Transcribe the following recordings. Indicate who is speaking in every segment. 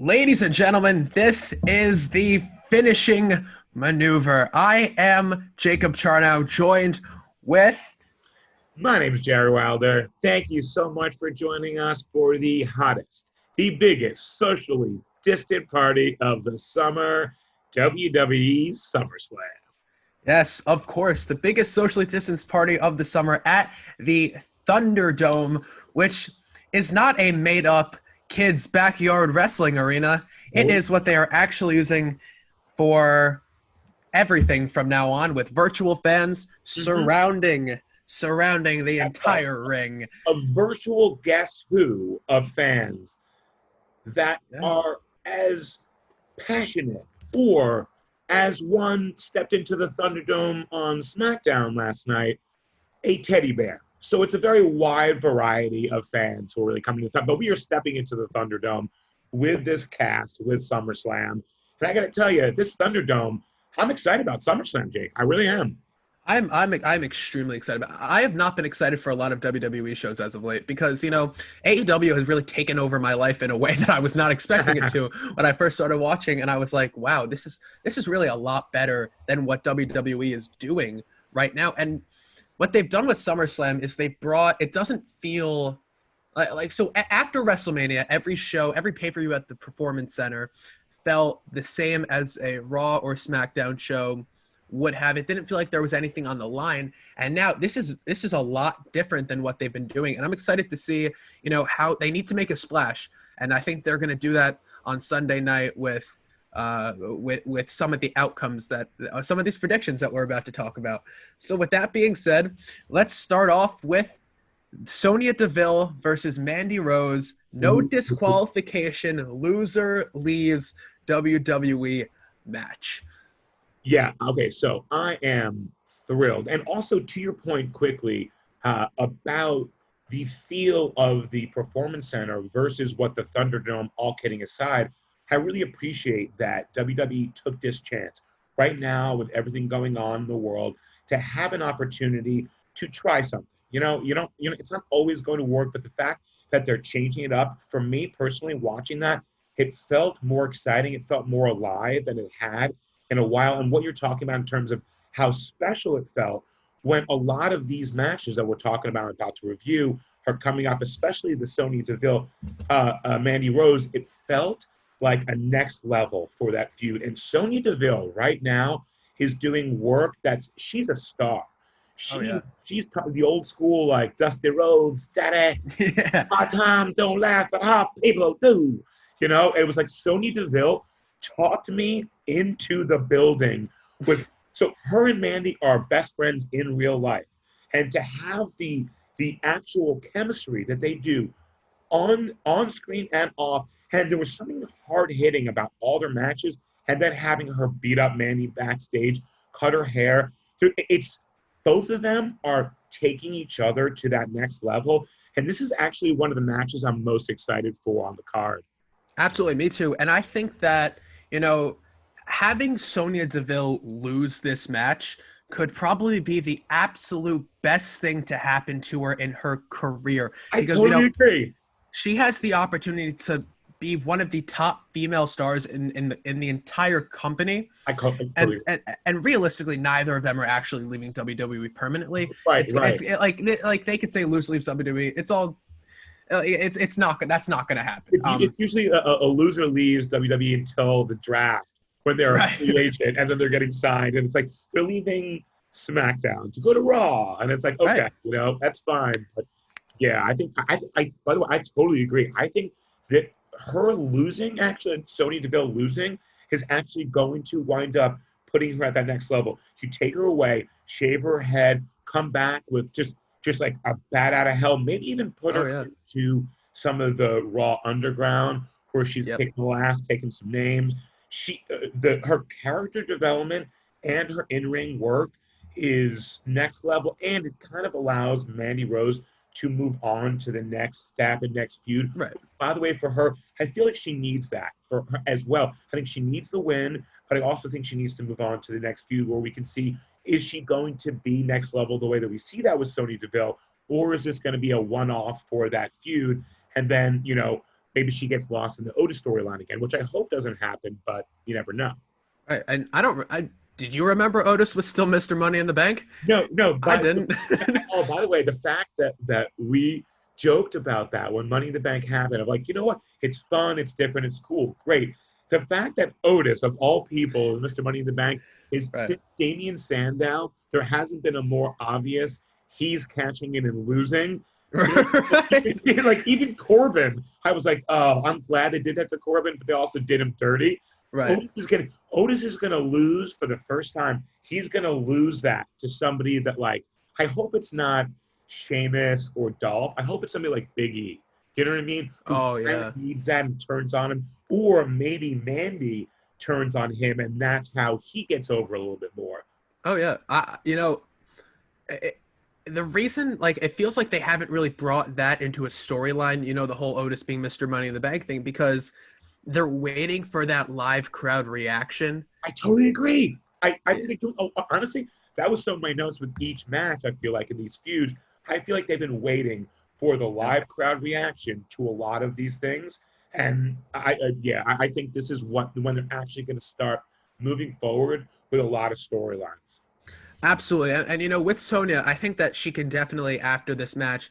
Speaker 1: Ladies and gentlemen, this is the finishing maneuver. I am Jacob Charnow, joined with...
Speaker 2: My name is Jared Wilder. Thank you so much for joining us for the hottest, the biggest socially distant party of the summer, WWE SummerSlam.
Speaker 1: Yes, of course, the biggest socially distanced party of the summer at the Thunderdome, which is not a made-up kids' backyard wrestling arena. It is what they are actually using for everything from now on, with virtual fans surrounding the entire ring.
Speaker 2: A virtual Guess Who of fans that are as passionate or as one stepped into the Thunderdome on SmackDown last night, a teddy bear. So it's a very wide variety of fans who are really coming to the top. But we are stepping into the Thunderdome with this cast, with SummerSlam. And I got to tell you, this Thunderdome, I'm excited about SummerSlam, Jake. I really am.
Speaker 1: I'm extremely excited. I have not been excited for a lot of WWE shows as of late because, AEW has really taken over my life in a way that I was not expecting it to when I first started watching. And I was like, wow, this is really a lot better than what WWE is doing right now. And what they've done with SummerSlam is it doesn't feel so after WrestleMania, every show, every pay-per-view at the Performance Center felt the same as a Raw or SmackDown show would have. It didn't feel like there was anything on the line. And now this is a lot different than what they've been doing. And I'm excited to see, how they need to make a splash. And I think they're going to do that on Sunday night with some of the outcomes that some of these predictions that we're about to talk about. So with that being said, let's start off with Sonya Deville versus Mandy Rose. No disqualification. Loser leaves WWE match.
Speaker 2: Yeah, okay, so I am thrilled. And also, to your point quickly, about the feel of the Performance Center versus what the Thunderdome, all kidding aside, I really appreciate that WWE took this chance right now with everything going on in the world to have an opportunity to try something. It's not always going to work, but the fact that they're changing it up, for me personally, watching that, it felt more exciting. It felt more alive than it had in a while. And what you're talking about in terms of how special it felt when a lot of these matches that we're talking about to review are coming up, especially the Sonya Deville, Mandy Rose, it felt like a next level for that feud. And Sonya Deville right now is doing work she's a star. She's the old school, like Dusty Rhodes, Daddy, hard time, don't laugh, but how people do. It was like Sonya Deville talked me into the building so her and Mandy are best friends in real life. And to have the actual chemistry that they do on screen and off, and there was something hard hitting about all their matches, and then having her beat up Mandy backstage, cut her hair. It's both of them are taking each other to that next level. And this is actually one of the matches I'm most excited for on the card.
Speaker 1: Absolutely, me too. And I think that, having Sonya Deville lose this match could probably be the absolute best thing to happen to her in her career.
Speaker 2: Because, I totally agree.
Speaker 1: She has the opportunity to be one of the top female stars in the entire company. And realistically, neither of them are actually leaving WWE permanently.
Speaker 2: Right.
Speaker 1: It's like they could say loose leaves WWE. It's all. That's not going to happen.
Speaker 2: It's usually a loser leaves WWE until the draft when they're a free agent, and then they're getting signed, and it's like they're leaving SmackDown to go to Raw, and it's like, okay, that's fine. But yeah, I think by the way, I totally agree. I think that her losing, actually, Sonya Deville losing, is actually going to wind up putting her at that next level. You take her away, shave her head, come back with just like a bat out of hell, maybe even put her into some of the Raw Underground where she's kicking the ass, taking some names. Her character development and her in-ring work is next level, and it kind of allows Mandy Rose to move on to the next step and next feud.
Speaker 1: Right.
Speaker 2: By the way, for her, I feel like she needs that for her as well. I think she needs the win, but I also think she needs to move on to the next feud where we can see, is she going to be next level the way that we see that with Sonya Deville, or is this going to be a one-off for that feud? And then, maybe she gets lost in the Otis storyline again, which I hope doesn't happen, but you never know.
Speaker 1: Right. And did you remember Otis was still Mr. Money in the Bank?
Speaker 2: No, no.
Speaker 1: I didn't.
Speaker 2: Oh, by the way, the fact that we joked about that when Money in the Bank happened, of like, you know what? It's fun, it's different, it's cool, great. The fact that Otis, of all people, Mr. Money in the Bank, is
Speaker 1: Right.
Speaker 2: since Damien Sandow, there hasn't been a more obvious he's catching it and losing.
Speaker 1: Right.
Speaker 2: Like even Corbin, I was like, oh, I'm glad they did that to Corbin, but they also did him dirty.
Speaker 1: Right.
Speaker 2: Otis is gonna lose for the first time. He's gonna lose that to somebody that, like, I hope it's not Sheamus or Dolph. I hope it's somebody like Big E. You know what I mean? Who
Speaker 1: Oh yeah.
Speaker 2: needs that and turns on him, or maybe Mandy turns on him, and that's how he gets over a little bit more.
Speaker 1: Oh yeah. The reason, like, it feels like they haven't really brought that into a storyline, the whole Otis being Mr. Money in the Bank thing, because they're waiting for that live crowd reaction.
Speaker 2: I totally agree. I think they do. Oh, honestly, that was some of my notes with each match. I feel like in these feuds, I feel like they've been waiting for the live crowd reaction to a lot of these things, and I think this is when they're actually going to start moving forward with a lot of storylines.
Speaker 1: Absolutely. And with Sonya, I think that she can definitely, after this match,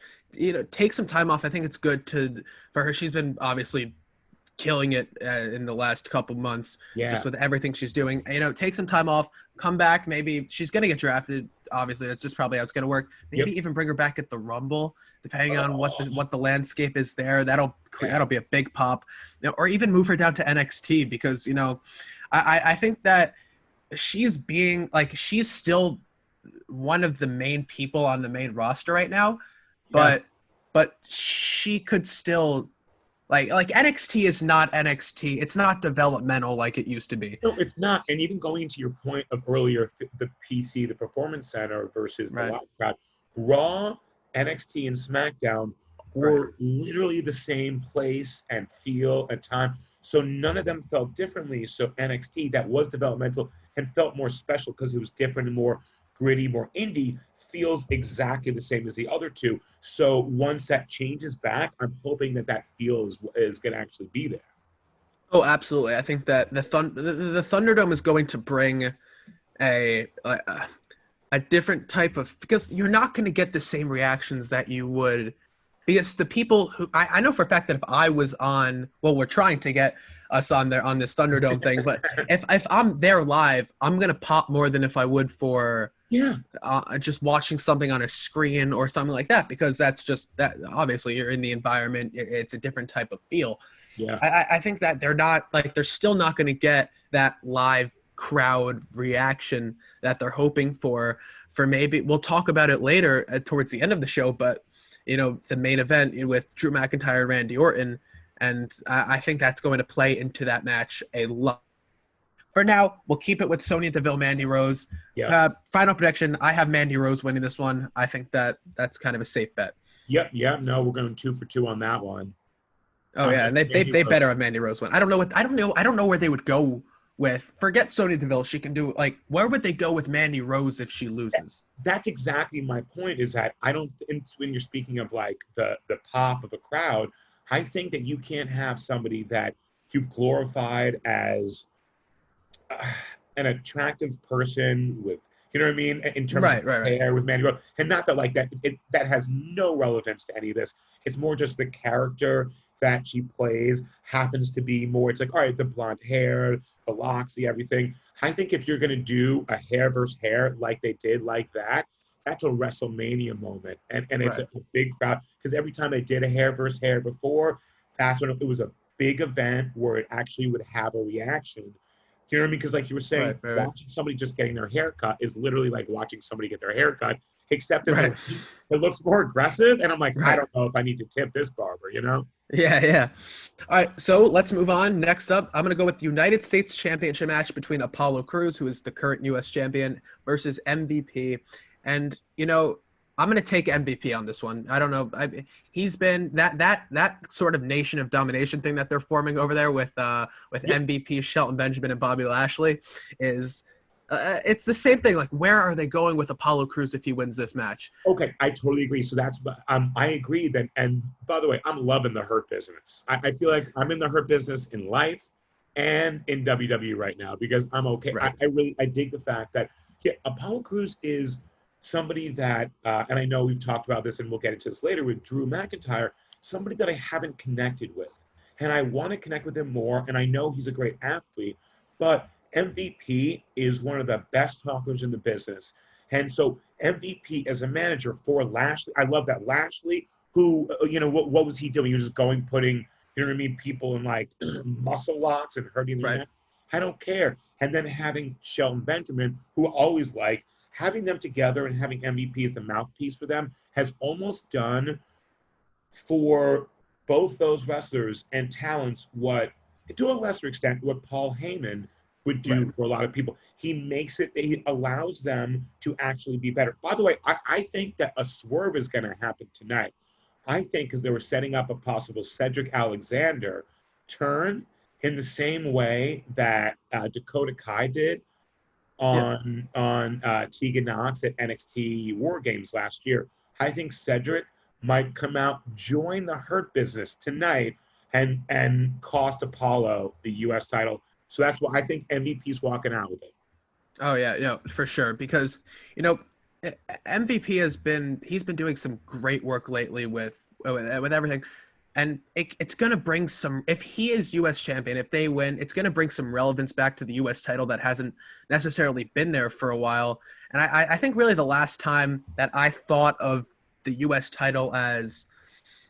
Speaker 1: take some time off. I think it's good for her. She's been obviously killing it in the last couple months, just with everything she's doing. Take some time off, come back. Maybe she's going to get drafted. Obviously, that's just probably how it's going to work. Maybe even bring her back at the Rumble, depending on what the landscape is there. That'll be a big pop. Or even move her down to NXT, because I think that she's still one of the main people on the main roster right now, but she could still like NXT is not NXT. It's not developmental like it used to be.
Speaker 2: No, it's not. And even going to your point of earlier, the PC, the Performance Center versus the live crowd, Raw, NXT, and SmackDown were literally the same place and feel and time. So none of them felt differently. So NXT, that was developmental and felt more special because it was different and more gritty, more indie, feels exactly the same as the other two. So once that changes back, I'm hoping that feel is going to actually be there.
Speaker 1: Oh, absolutely. I think that the Thunderdome is going to bring a different type of, because you're not going to get the same reactions that you would, because the people who I know for a fact that if I was on, well, we're trying to get us on there on this Thunderdome thing, but if I'm there live, I'm gonna pop more than if I would for just watching something on a screen or something like that, because that's just that. Obviously, you're in the environment; it's a different type of feel.
Speaker 2: Yeah,
Speaker 1: I think that they're still not going to get that live crowd reaction that they're hoping for. Maybe we'll talk about it later towards the end of the show, but the main event with Drew McIntyre, Randy Orton, and I think that's going to play into that match a lot. For now, we'll keep it with Sonya Deville, Mandy Rose.
Speaker 2: Yeah.
Speaker 1: Final prediction: I have Mandy Rose winning this one. I think that's kind of a safe bet.
Speaker 2: Yep. No, we're going 2 for 2 on that one.
Speaker 1: Oh yeah, and they better have Mandy Rose win. I don't know where they would go with. Forget Sonya Deville. She can do where would they go with Mandy Rose if she loses?
Speaker 2: That's exactly my point. Is that I don't. When you're speaking of the pop of a crowd, I think that you can't have somebody that you've glorified as an attractive person with, you know what I mean, in terms of hair with Mandy Rose, and not that that has no relevance to any of this. It's more just the character that she plays happens to be more. It's like, all right, the blonde hair, the locks, the everything. I think if you're gonna do a hair versus hair like they did like that, that's a WrestleMania moment, and it's a big crowd, because every time they did a hair versus hair before, that's when it was a big event where it actually would have a reaction. You know what I mean? Because like you were saying, watching somebody just getting their hair cut is literally like watching somebody get their hair cut, except it looks more aggressive. And I'm like, I don't know if I need to tip this barber,
Speaker 1: Yeah. All right, so let's move on. Next up, I'm going to go with the United States Championship match between Apollo Crews, who is the current U.S. champion, versus MVP. And, I'm going to take MVP on this one. I don't know. He's been that sort of nation of domination thing that they're forming over there with MVP, Shelton Benjamin, and Bobby Lashley is It's the same thing. Like, where are they going with Apollo Crews if he wins this match?
Speaker 2: Okay, I totally agree. So that's, I agree that, and by the way, I'm loving the Hurt business. I feel like I'm in the Hurt business in life and in WWE right now because I'm okay.
Speaker 1: Right.
Speaker 2: I dig the fact that, yeah, Apollo Crews is somebody that, and I know we've talked about this and we'll get into this later with Drew McIntyre, somebody that I haven't connected with. And I want to connect with him more. And I know he's a great athlete, but MVP is one of the best talkers in the business. And so MVP as a manager for Lashley, I love that. Lashley, who, what was he doing? He was just going, putting, you know what I mean, people in like muscle locks and hurting their neck. I don't care. And then having Shelton Benjamin, who always like, having them together and having MVP as the mouthpiece for them has almost done for both those wrestlers and talents what, to a lesser extent, what Paul Heyman would do for a lot of people. He allows them to actually be better. By the way, I think that a swerve is going to happen tonight. I think because they were setting up a possible Cedric Alexander turn in the same way that Dakota Kai did on Tegan Knox at NXT War Games last year. I think Cedric might come out, join the Hurt business tonight, and cost Apollo the U.S. title. So that's why I think MVP's walking out with it.
Speaker 1: Oh yeah, for sure. Because MVP he's been doing some great work lately with everything, and it's gonna bring some. If he is U.S. champion, if they win, it's gonna bring some relevance back to the U.S. title that hasn't necessarily been there for a while. And I think really the last time that I thought of the U.S. title as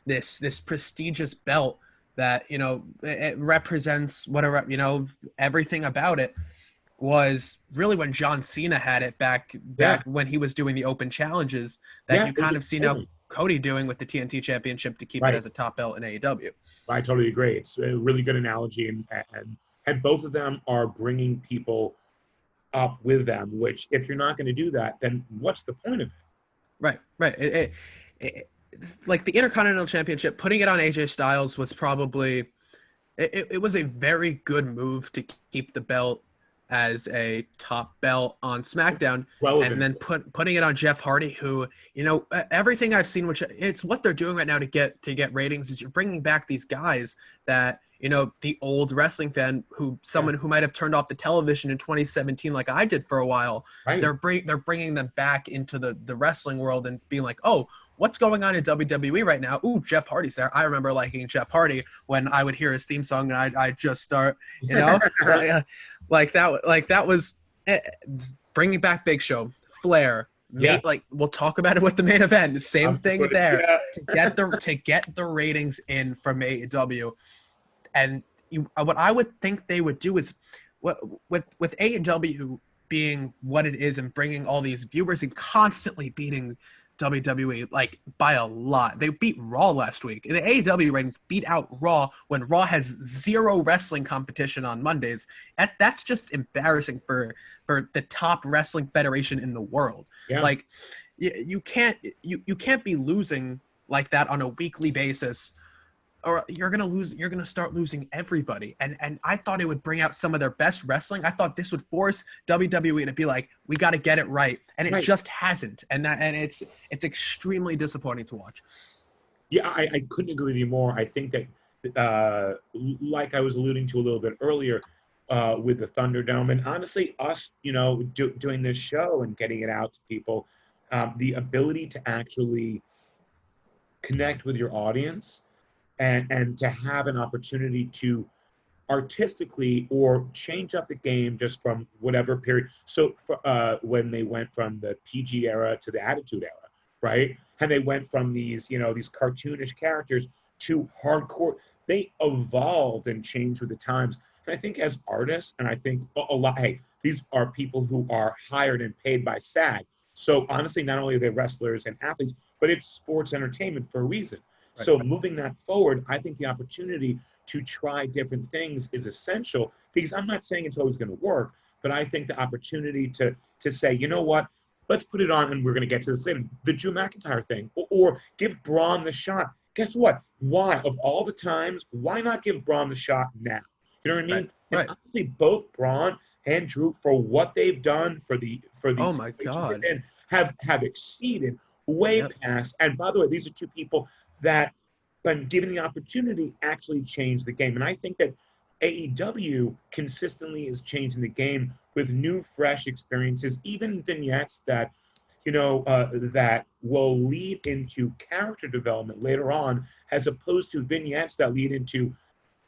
Speaker 1: this prestigious belt that it represents whatever everything about it was really when John Cena had it back when he was doing the open challenges that you kind of see now Cody doing with the TNT Championship to keep it as a top belt in AEW.
Speaker 2: I totally agree. It's a really good analogy, and both of them are bringing people up with them, which if you're not going to do that, then what's the point of it?
Speaker 1: Right. Like the Intercontinental Championship, putting it on AJ Styles was probably it was a very good move to keep the belt as a top belt on SmackDown, and then putting it on Jeff Hardy, who everything I've seen, which it's what they're doing right now to get ratings, is you're bringing back these guys that the old wrestling fan someone who might have turned off the television in 2017 like I did for a while. Right. They're bringing them back into the wrestling world and being like, oh, what's going on in WWE right now? Ooh, Jeff Hardy's there. I remember liking Jeff Hardy when I would hear his theme song and I'd just start, like that was bringing back Big Show, Flair. Like we'll talk about it with the main event. Same thing there to get the ratings in from AEW. And what I would think they would do is with AEW being what it is and bringing all these viewers and constantly beating WWE like by a lot. They beat Raw last week. The AEW ratings beat out Raw when Raw has zero wrestling competition on Mondays. That's just embarrassing for the top wrestling federation in the world. Yeah. Like you can't be losing like that on a weekly basis, or you're gonna start losing everybody. And I thought it would bring out some of their best wrestling. I thought this would force WWE to be like, we got to get it right, and it just hasn't. And it's extremely disappointing to watch.
Speaker 2: Yeah, I couldn't agree with you more. I think that, like I was alluding to a little bit earlier, with the Thunderdome, and honestly, us, doing this show and getting it out to people, the ability to actually connect with your audience. And to have an opportunity to artistically or change up the game just from whatever period. So when they went from the PG era to the Attitude Era, right? And they went from these cartoonish characters to hardcore. They evolved and changed with the times. And I think as artists, and I think a lot, hey, these are people who are hired and paid by SAG. So honestly, not only are they wrestlers and athletes, but it's sports entertainment for a reason. Right. So moving that forward, I think the opportunity to try different things is essential, because I'm not saying it's always going to work, but I think the opportunity to say, you know what, let's put it on, and we're going to get to this later, the Drew McIntyre thing, or give Braun the shot. Guess what? Why? Of all the times, why not give Braun the shot now? You know what I mean?
Speaker 1: Right.
Speaker 2: And honestly, both Braun and Drew, for what they've done for the
Speaker 1: Oh my
Speaker 2: situations
Speaker 1: God.
Speaker 2: they're in, have exceeded way
Speaker 1: Yep.
Speaker 2: past. And by the way, these are two people that, when given the opportunity, actually changed the game. And I think that AEW consistently is changing the game with new, fresh experiences, even vignettes that that will lead into character development later on, as opposed to vignettes that lead into,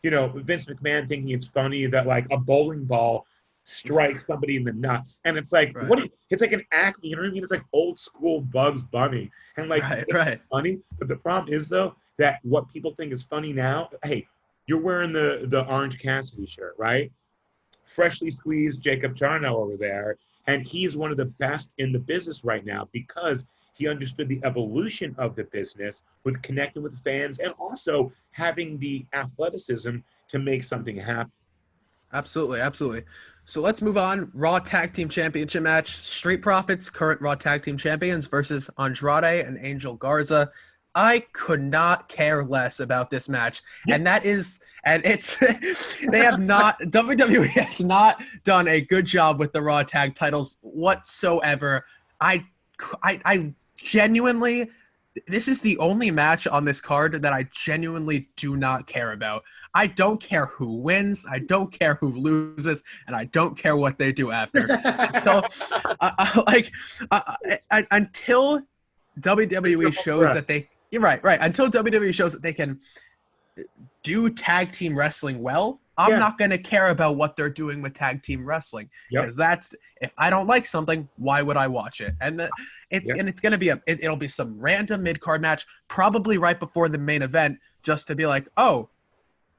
Speaker 2: Vince McMahon thinking it's funny that like a bowling ball strikes somebody in the nuts. And it's like,
Speaker 1: Right.
Speaker 2: it's like an Acme, you know what I mean? It's like old school Bugs Bunny. And like,
Speaker 1: Right.
Speaker 2: it's
Speaker 1: Right.
Speaker 2: funny. But the problem is, though, that what people think is funny now, hey, you're wearing the Orange Cassidy shirt, right? Freshly squeezed Jacob Charnow over there. And he's one of the best in the business right now because he understood the evolution of the business with connecting with fans and also having the athleticism to make something happen.
Speaker 1: Absolutely, absolutely. So let's move on. Raw Tag Team Championship match. Street Profits, current Raw Tag Team Champions, versus Andrade and Angel Garza. I could not care less about this match.
Speaker 2: Yeah.
Speaker 1: And it's, WWE has not done a good job with the Raw Tag titles whatsoever. I genuinely, this is the only match on this card that I genuinely do not care about. I don't care who wins, I don't care who loses, and I don't care what they do after. Until WWE shows that they, you're right. Until WWE shows that they can do tag team wrestling well, I'm not going to care about what they're doing with tag team wrestling, because if I don't like something, why would I watch it? And it's going to be it'll be some random mid card match, probably right before the main event, just to be like, oh,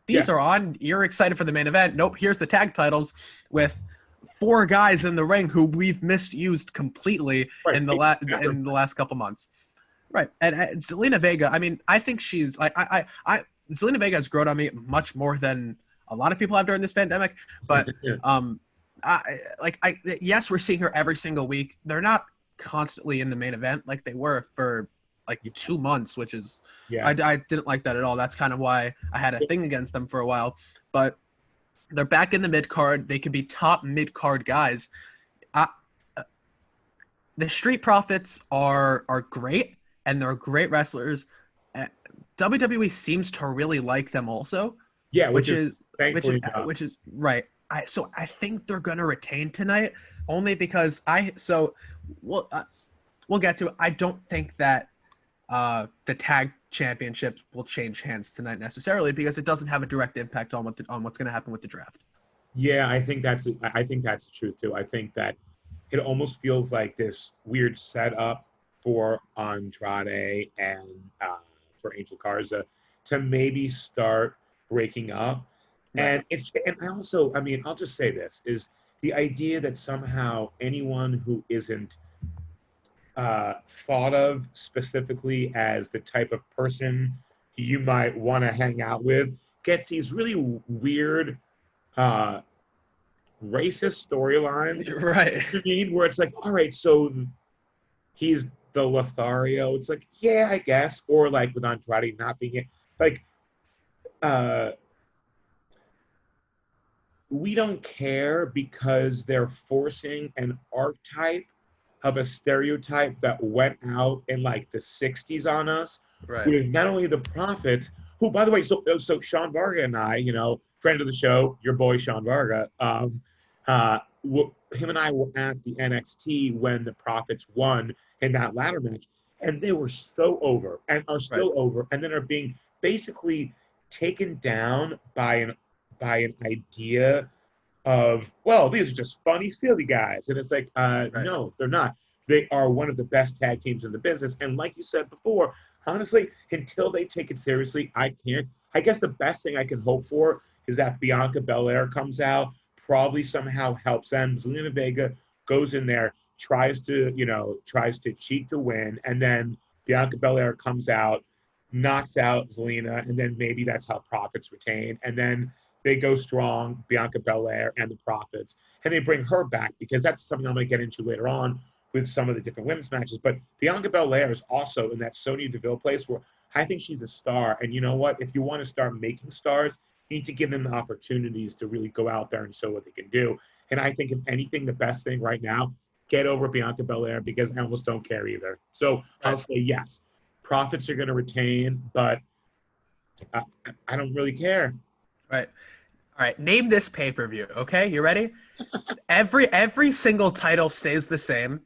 Speaker 1: these are on. You're excited for the main event. Nope. Here's the tag titles with 4 guys in the ring who we've misused completely in the last couple months. Right. And Zelina Vega, I mean, I think she's like, Zelina Vega has grown on me much more than a lot of people have during this pandemic. But yes, we're seeing her every single week. They're not constantly in the main event like they were for like 2 months, which is, I didn't like that at all. That's kind of why I had a thing against them for a while. But they're back in the mid card. They could be top mid card guys. The Street Profits are great, and they're great wrestlers. WWE seems to really like them also.
Speaker 2: Yeah,
Speaker 1: which is right. So I think they're gonna retain tonight, only because we'll get to it. I don't think that the tag championships will change hands tonight necessarily, because it doesn't have a direct impact on what's going to happen with the draft.
Speaker 2: Yeah, I think that's the truth too. I think that it almost feels like this weird setup for Andrade and for Angel Garza to maybe start breaking up. Right. And I mean, I'll just say this, is the idea that somehow anyone who isn't thought of specifically as the type of person you might want to hang out with gets these really weird racist storylines,
Speaker 1: right?
Speaker 2: I mean, where it's like, all right, so he's the Lothario. It's like, yeah, I guess. Or like with Andrade not being it, like, we don't care because they're forcing an archetype of a stereotype that went out in like the 60s on us,
Speaker 1: right?
Speaker 2: With not only the Prophets, who, by the way, so Sean Varga and I, friend of the show, your boy Sean Varga, him and I were at the NXT when the Prophets won in that ladder match, and they were so over and are still over, and then are being basically taken down by an idea of, well, these are just funny, silly guys. And it's like, no, they're not. They are one of the best tag teams in the business. And like you said before, honestly, until they take it seriously, I can't. I guess the best thing I can hope for is that Bianca Belair comes out, probably somehow helps them. Zelina Vega goes in there, tries to cheat to win. And then Bianca Belair comes out, knocks out Zelina, and then maybe that's how Profits retain. And then they go strong, Bianca Belair and the Profits, and they bring her back, because that's something I'm going to get into later on with some of the different women's matches. But Bianca Belair is also in that Sonya Deville place where I think she's a star. And you know what? If you want to start making stars, You need to give them the opportunities to really go out there and show what they can do. And I think if anything, the best thing right now, get over Bianca Belair, because I almost don't care either. So I'll say yes, profits are going to retain, but I don't really care.
Speaker 1: Right. All right. Name this pay-per-view. Okay, you ready? Every single title stays the same,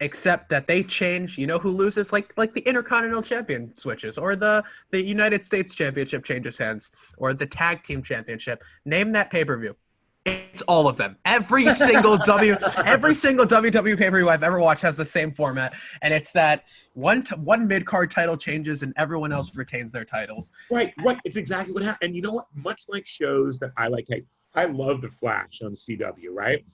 Speaker 1: except that they change. You know who loses? Like the Intercontinental Champion switches, or the United States Championship changes hands, or the Tag Team Championship. Name that pay-per-view. It's all of them. Every single WWE pay-per-view I've ever watched has the same format, and it's that one mid-card title changes and everyone else retains their titles.
Speaker 2: Right. It's exactly what happened. And you know what? Much like shows that I like, hey, I love The Flash on CW, right?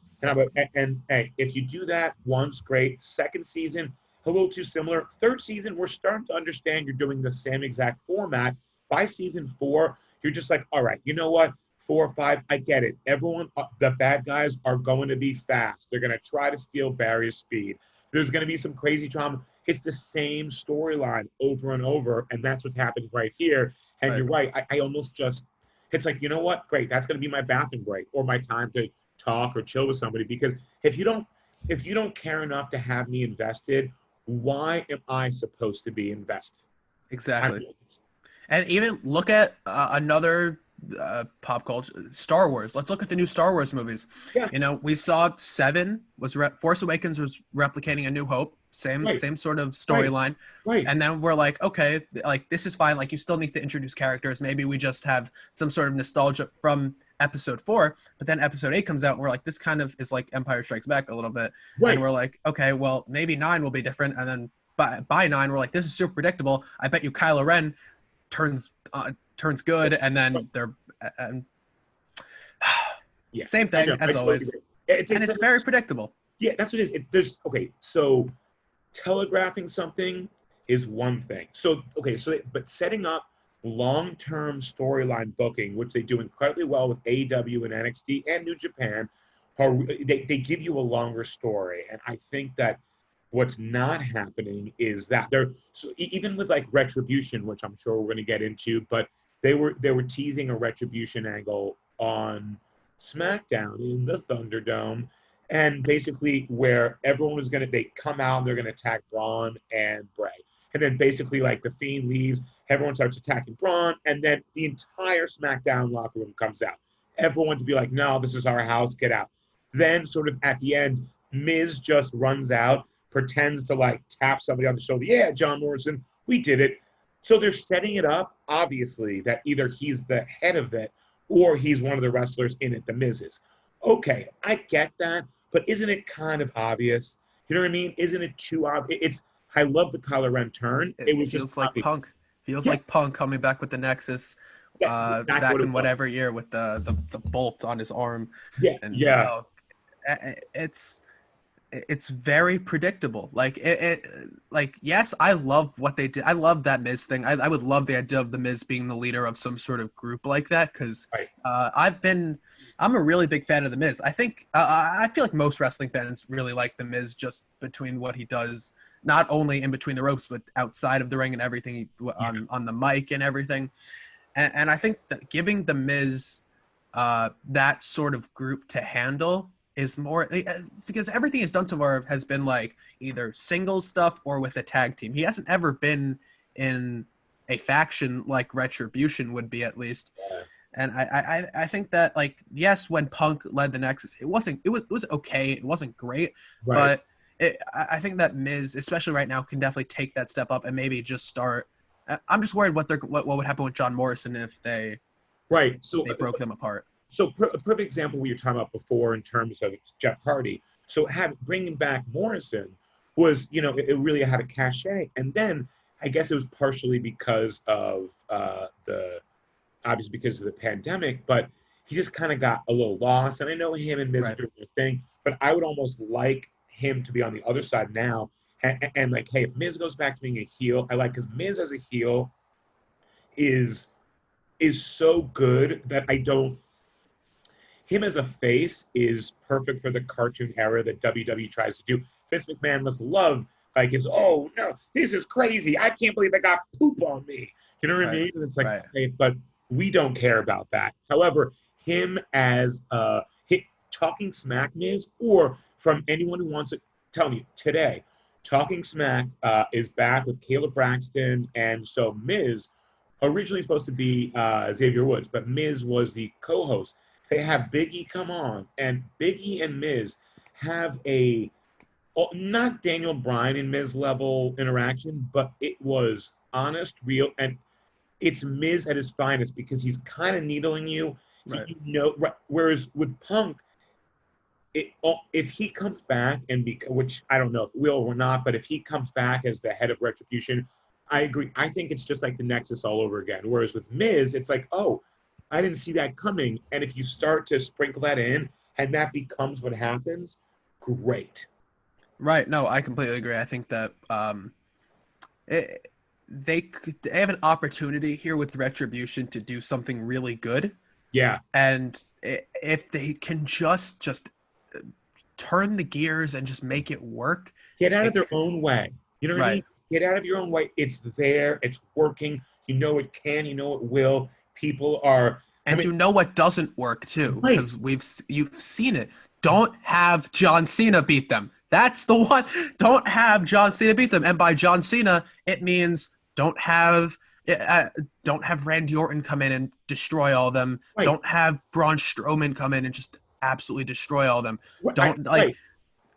Speaker 2: And hey, if you do that once, great. Second season, a little too similar. Third season, we're starting to understand you're doing the same exact format. By season 4, you're just like, all right, you know what? 4 or 5, I get it. Everyone, the bad guys are going to be fast. They're going to try to steal Barry's speed. There's going to be some crazy drama. It's the same storyline over and over, and that's what's happening right here. And You're right. I almost just, it's like, you know what? Great. That's going to be my bathroom break or my time to talk or chill with somebody. Because if you don't care enough to have me invested, why am I supposed to be invested?
Speaker 1: Exactly. And even look at another pop culture, Star Wars. Let's look at the new Star Wars movies.
Speaker 2: Yeah.
Speaker 1: You know, we saw 7 was Force Awakens was replicating A New Hope, same sort of storyline.
Speaker 2: Right.
Speaker 1: And then we're like, okay, like this is fine. Like you still need to introduce characters. Maybe we just have some sort of nostalgia from episode 4, but then episode 8 comes out and we're like, this kind of is like Empire Strikes Back a little bit. Right. And we're like, okay, well maybe 9 will be different. And then by 9 we're like, this is super predictable. I bet you Kylo Ren turns good, and then they're same thing as always. It's very predictable.
Speaker 2: Yeah, that's what it is. So telegraphing something is one thing. But setting up long-term storyline booking, which they do incredibly well with AEW and NXT and New Japan, they give you a longer story. And I think that what's not happening is that even with like Retribution, which I'm sure we're going to get into, but they were teasing a Retribution angle on SmackDown in the Thunderdome, and basically where everyone was they come out and they're going to attack Braun and Bray. And then basically like the Fiend leaves, everyone starts attacking Braun, and then the entire SmackDown locker room comes out. Everyone to be like, no, this is our house, get out. Then sort of at the end, Miz just runs out, pretends to like tap somebody on the shoulder. Yeah, John Morrison, we did it. So they're setting it up, obviously, that either he's the head of it or he's one of the wrestlers in it, the Miz is. Okay, I get that, but isn't it kind of obvious? You know what I mean? Isn't it too obvious? I love the Kylo Ren turn.
Speaker 1: It was feels just like obvious. Punk. Feels like Punk coming back with the Nexus back in whatever year with the bolt on his arm.
Speaker 2: Yeah,
Speaker 1: and, you know, it's very predictable. Like yes, I love what they did. I love that Miz thing. I would love the idea of the Miz being the leader of some sort of group like that, because I'm a really big fan of the Miz. I think I feel like most wrestling fans really like the Miz just between what he does, not only in between the ropes but outside of the ring and everything, on the mic and everything. And I think that giving the Miz that sort of group to handle is more, because everything he's done so far has been like either single stuff or with a tag team. He hasn't ever been in a faction like Retribution would be, at least. Yeah. And I think that, like, yes, when Punk led the Nexus, it was okay. It wasn't great, but I think that Miz, especially right now, can definitely take that step up and maybe just start. I'm just worried what would happen with John Morrison if they broke them apart.
Speaker 2: So a perfect example we were talking about before in terms of Jeff Hardy. So bringing back Morrison was, it really had a cachet. And then I guess it was partially because of obviously because of the pandemic, but he just kind of got a little lost. And I know him and Miz are doing their thing, but I would almost like him to be on the other side now. And like, hey, if Miz goes back to being a heel, because Miz as a heel is so good that him as a face is perfect for the cartoon era that WWE tries to do. Vince McMahon must love, oh no, this is crazy. I can't believe I got poop on me. You know what I mean? And it's like, okay, but we don't care about that. However, him as talking smack Miz, or from anyone who wants to tell me today, talking smack is back with Caleb Braxton, and so Miz originally supposed to be Xavier Woods, but Miz was the co-host. They have Big E come on, and Big E and Miz have a not Daniel Bryan and Miz level interaction, but it was honest, real, and it's Miz at his finest because he's kind of needling you.
Speaker 1: Right.
Speaker 2: Whereas with Punk, if he comes back which I don't know if will or not, but if he comes back as the head of Retribution, I agree. I think it's just like the Nexus all over again. Whereas with Miz, it's like, oh, I didn't see that coming. And if you start to sprinkle that in and that becomes what happens, great.
Speaker 1: Right. No, I completely agree. I think that they have an opportunity here with Retribution to do something really good.
Speaker 2: Yeah.
Speaker 1: And if they can just turn the gears and just make it work.
Speaker 2: Get out of their own way. You know what I mean? Get out of your own way. It's there. It's working. You know it can. You know it will. People are.
Speaker 1: And you know what doesn't work too,
Speaker 2: right.
Speaker 1: because you've seen it. Don't have John Cena beat them. That's the one. Don't have John Cena beat them. And by John Cena, it means don't have Randy Orton come in and destroy all of them. Right. Don't have Braun Strowman come in and just absolutely destroy all of them. Don't
Speaker 2: like.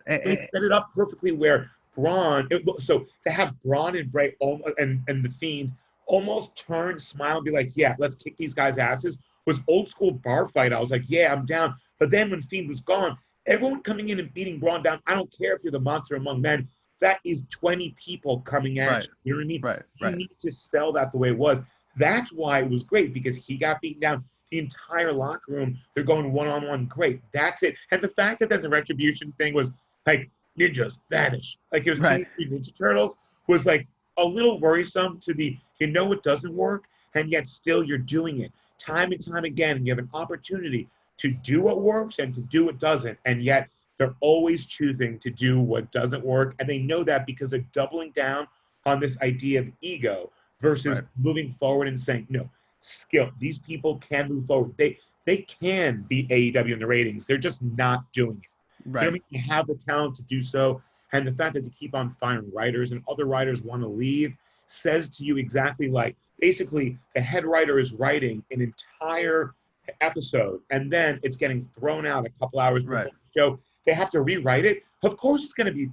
Speaker 2: They set it up perfectly where Braun. So to have Braun and Bray and the Fiend almost turn, smile, and be like, "Yeah, let's kick these guys' asses." Was old school bar fight. I was like, "Yeah, I'm down." But then when Fiend was gone, everyone coming in and beating Braun down. I don't care if you're the monster among men. That is 20 people coming at you. You know what I mean?
Speaker 1: Right.
Speaker 2: You need to sell that the way it was. That's why it was great, because he got beaten down. The entire locker room, they're going one-on-one. Great. That's it. And the fact that then the Retribution thing was like ninjas vanish. Like it was Teenage Mutant Ninja Turtles was like a little worrisome to the, it doesn't work, and yet still you're doing it time and time again. And you have an opportunity to do what works and to do what doesn't. And yet they're always choosing to do what doesn't work. And they know that because they're doubling down on this idea of ego versus moving forward and saying, no, skill. These people can move forward. They can beat AEW in the ratings. They're just not doing it.
Speaker 1: Right.
Speaker 2: You know what I mean? They have the talent to do so. And the fact that they keep on firing writers and other writers want to leave says to you exactly like, basically, the head writer is writing an entire episode, and then it's getting thrown out a couple hours before the show. They have to rewrite it. Of course, it's going to be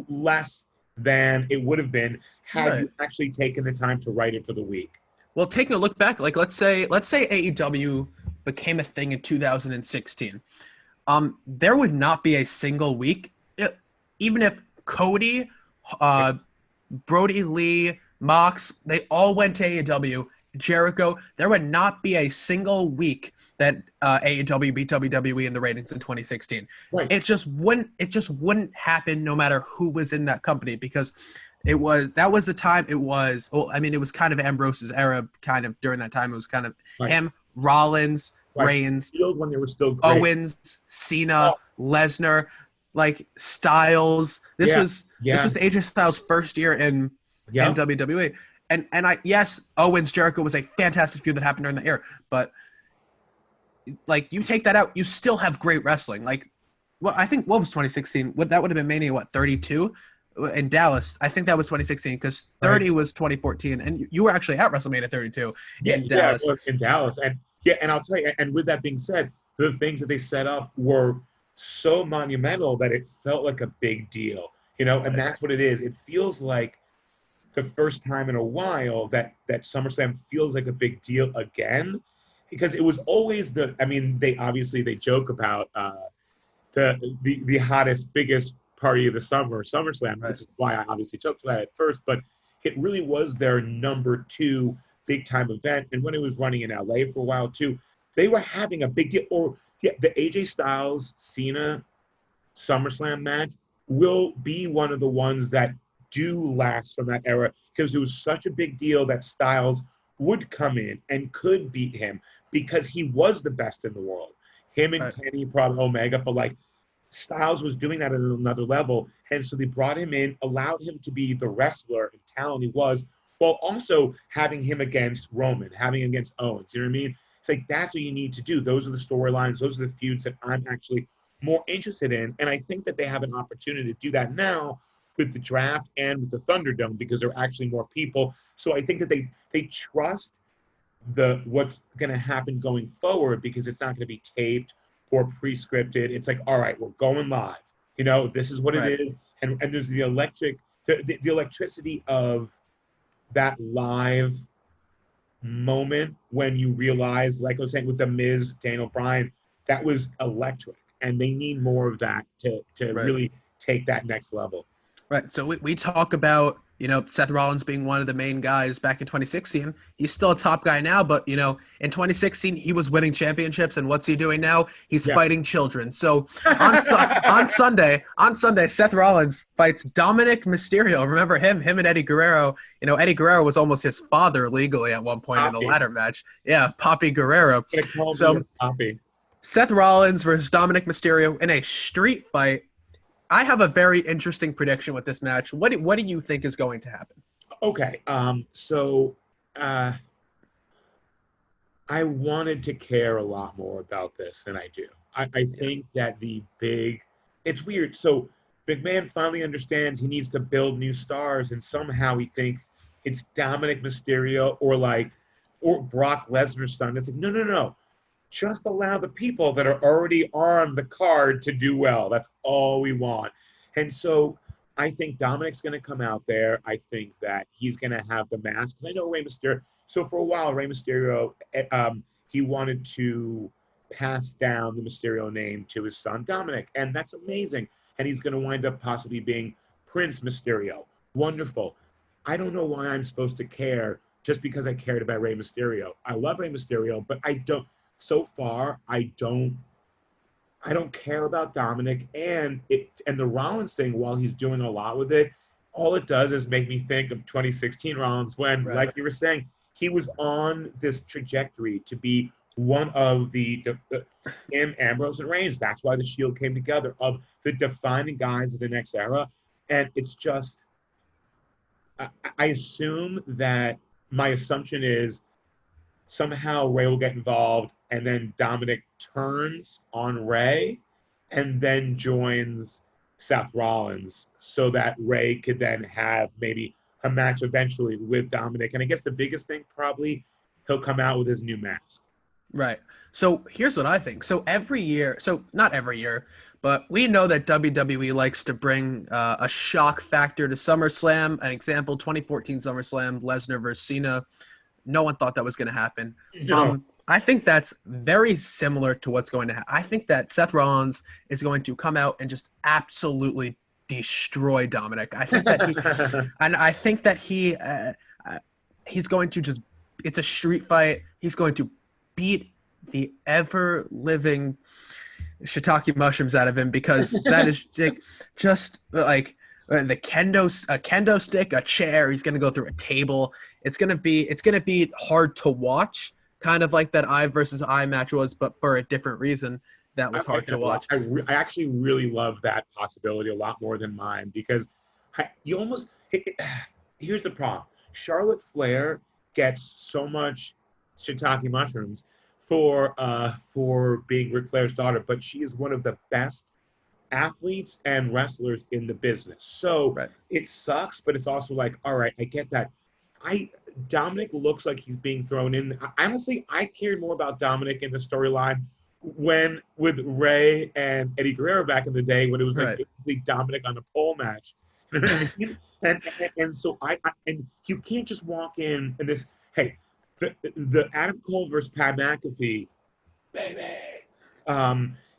Speaker 2: less than it would have been had you actually taken the time to write it for the week.
Speaker 1: Well, taking a look back, like let's say AEW became a thing in 2016. There would not be a single week, even if Cody, Brody Lee, Mox, they all went to AEW, Jericho, there would not be a single week that AEW beat WWE in the ratings in 2016.
Speaker 2: Right.
Speaker 1: It just wouldn't happen no matter who was in that company, because that was the time. It was kind of Ambrose's era, kind of during that time. It was kind of him, Rollins, Reigns,
Speaker 2: when they were still great.
Speaker 1: Owens, Cena, Lesnar, like Styles. This was AJ Styles' first year in WWE. And Owens Jericho was a fantastic feud that happened during the era, but like you take that out, you still have great wrestling. Like, well, I think what was 2016? That would have been Mania 32 in Dallas. I think that was 2016 because 30 was 2014, and you were actually at WrestleMania 32 in Dallas.
Speaker 2: Yeah, in Dallas, and I'll tell you. And with that being said, the things that they set up were so monumental that it felt like a big deal, and that's what it is. It feels like the first time in a while that SummerSlam feels like a big deal again, because it was always they joke about the hottest, biggest party of the summer, SummerSlam, which is why I obviously joked about it at first, but it really was their number 2 big time event. And when it was running in LA for a while too, they were having a big deal. The AJ Styles Cena SummerSlam match will be one of the ones that do last from that era, because it was such a big deal that Styles would come in and could beat him because he was the best in the world. Him and Kenny brought Omega, but like Styles was doing that at another level. And so they brought him in, allowed him to be the wrestler and talent he was, while also having him against Roman, having him against Owens. You know what I mean? It's like that's what you need to do. Those are the storylines. Those are the feuds that I'm actually more interested in. And I think that they have an opportunity to do that now with the draft and with the Thunderdome because there are actually more people. So I think that they trust what's going to happen going forward because it's not going to be taped or pre-scripted. It's like, all right, we're going live. You know, this is what it
Speaker 1: Right.
Speaker 2: is. And there's the electricity of that live moment when you realize, like I was saying with the Miz, Daniel Bryan, that was electric. And they need more of that to
Speaker 1: Right.
Speaker 2: really take that next level.
Speaker 1: Right. So we talk about, Seth Rollins being one of the main guys back in 2016. He's still a top guy now, but, in 2016, he was winning championships. And what's he doing now? He's
Speaker 2: Yeah.
Speaker 1: fighting children. So on Sunday, Seth Rollins fights Dominic Mysterio. Remember him and Eddie Guerrero. Eddie Guerrero was almost his father legally at one point in the ladder match. Yeah, Papi Guerrero. So
Speaker 2: Poppy.
Speaker 1: Seth Rollins versus Dominic Mysterio in a street fight. I have a very interesting prediction with this match. What do you think is going to happen?
Speaker 2: Okay. So I wanted to care a lot more about this than I do. I think that it's weird. So McMahon finally understands he needs to build new stars, and somehow he thinks it's Dominic Mysterio or Brock Lesnar's son. It's like, no. Just allow the people that are already on the card to do well. That's all we want. And so I think Dominic's going to come out there. I think that he's going to have the mask. Because I know Rey Mysterio. So for a while, Rey Mysterio, he wanted to pass down the Mysterio name to his son, Dominic. And that's amazing. And he's going to wind up possibly being Prince Mysterio. Wonderful. I don't know why I'm supposed to care just because I cared about Rey Mysterio. I love Rey Mysterio, but I don't. So far, I don't care about Dominic and the Rollins thing. While he's doing a lot with it, all it does is make me think of 2016 Rollins when,
Speaker 1: Right.
Speaker 2: like you were saying, he was on this trajectory to be one of him, Ambrose, and Reigns. That's why the Shield came together of the defining guys of the next era. And it's just, I assume that my assumption is somehow Rey will get involved, and then Dominic turns on Rey and then joins Seth Rollins so that Rey could then have maybe a match eventually with Dominic. And I guess the biggest thing probably he'll come out with his new mask.
Speaker 1: Right. So here's what I think. So not every year, but we know that WWE likes to bring a shock factor to SummerSlam. An example, 2014 SummerSlam, Lesnar versus Cena. No one thought that was going to happen.
Speaker 2: No.
Speaker 1: I think that's very similar to what's going to happen. I think that Seth Rollins is going to come out and just absolutely destroy Dominic. I think that he's going to just, it's a street fight. He's going to beat the ever living shiitake mushrooms out of him because that is just like the kendo stick, a chair. He's going to go through a table. It's going to be hard to watch, kind of like that I versus I match was, but for a different reason. That was hard to watch.
Speaker 2: I actually really love that possibility a lot more than mine because here's the problem. Charlotte Flair gets so much shiitake mushrooms for being Ric Flair's daughter, but she is one of the best athletes and wrestlers in the business. So
Speaker 1: Right.
Speaker 2: It sucks, but it's also like, all right, I get that. Dominic looks like he's being thrown in. Honestly, I cared more about Dominic in the storyline with Rey and Eddie Guerrero back in the day when it was like basically Dominic on a pole match. and so and you can't just walk in and this, hey, the Adam Cole versus Pat McAfee, baby,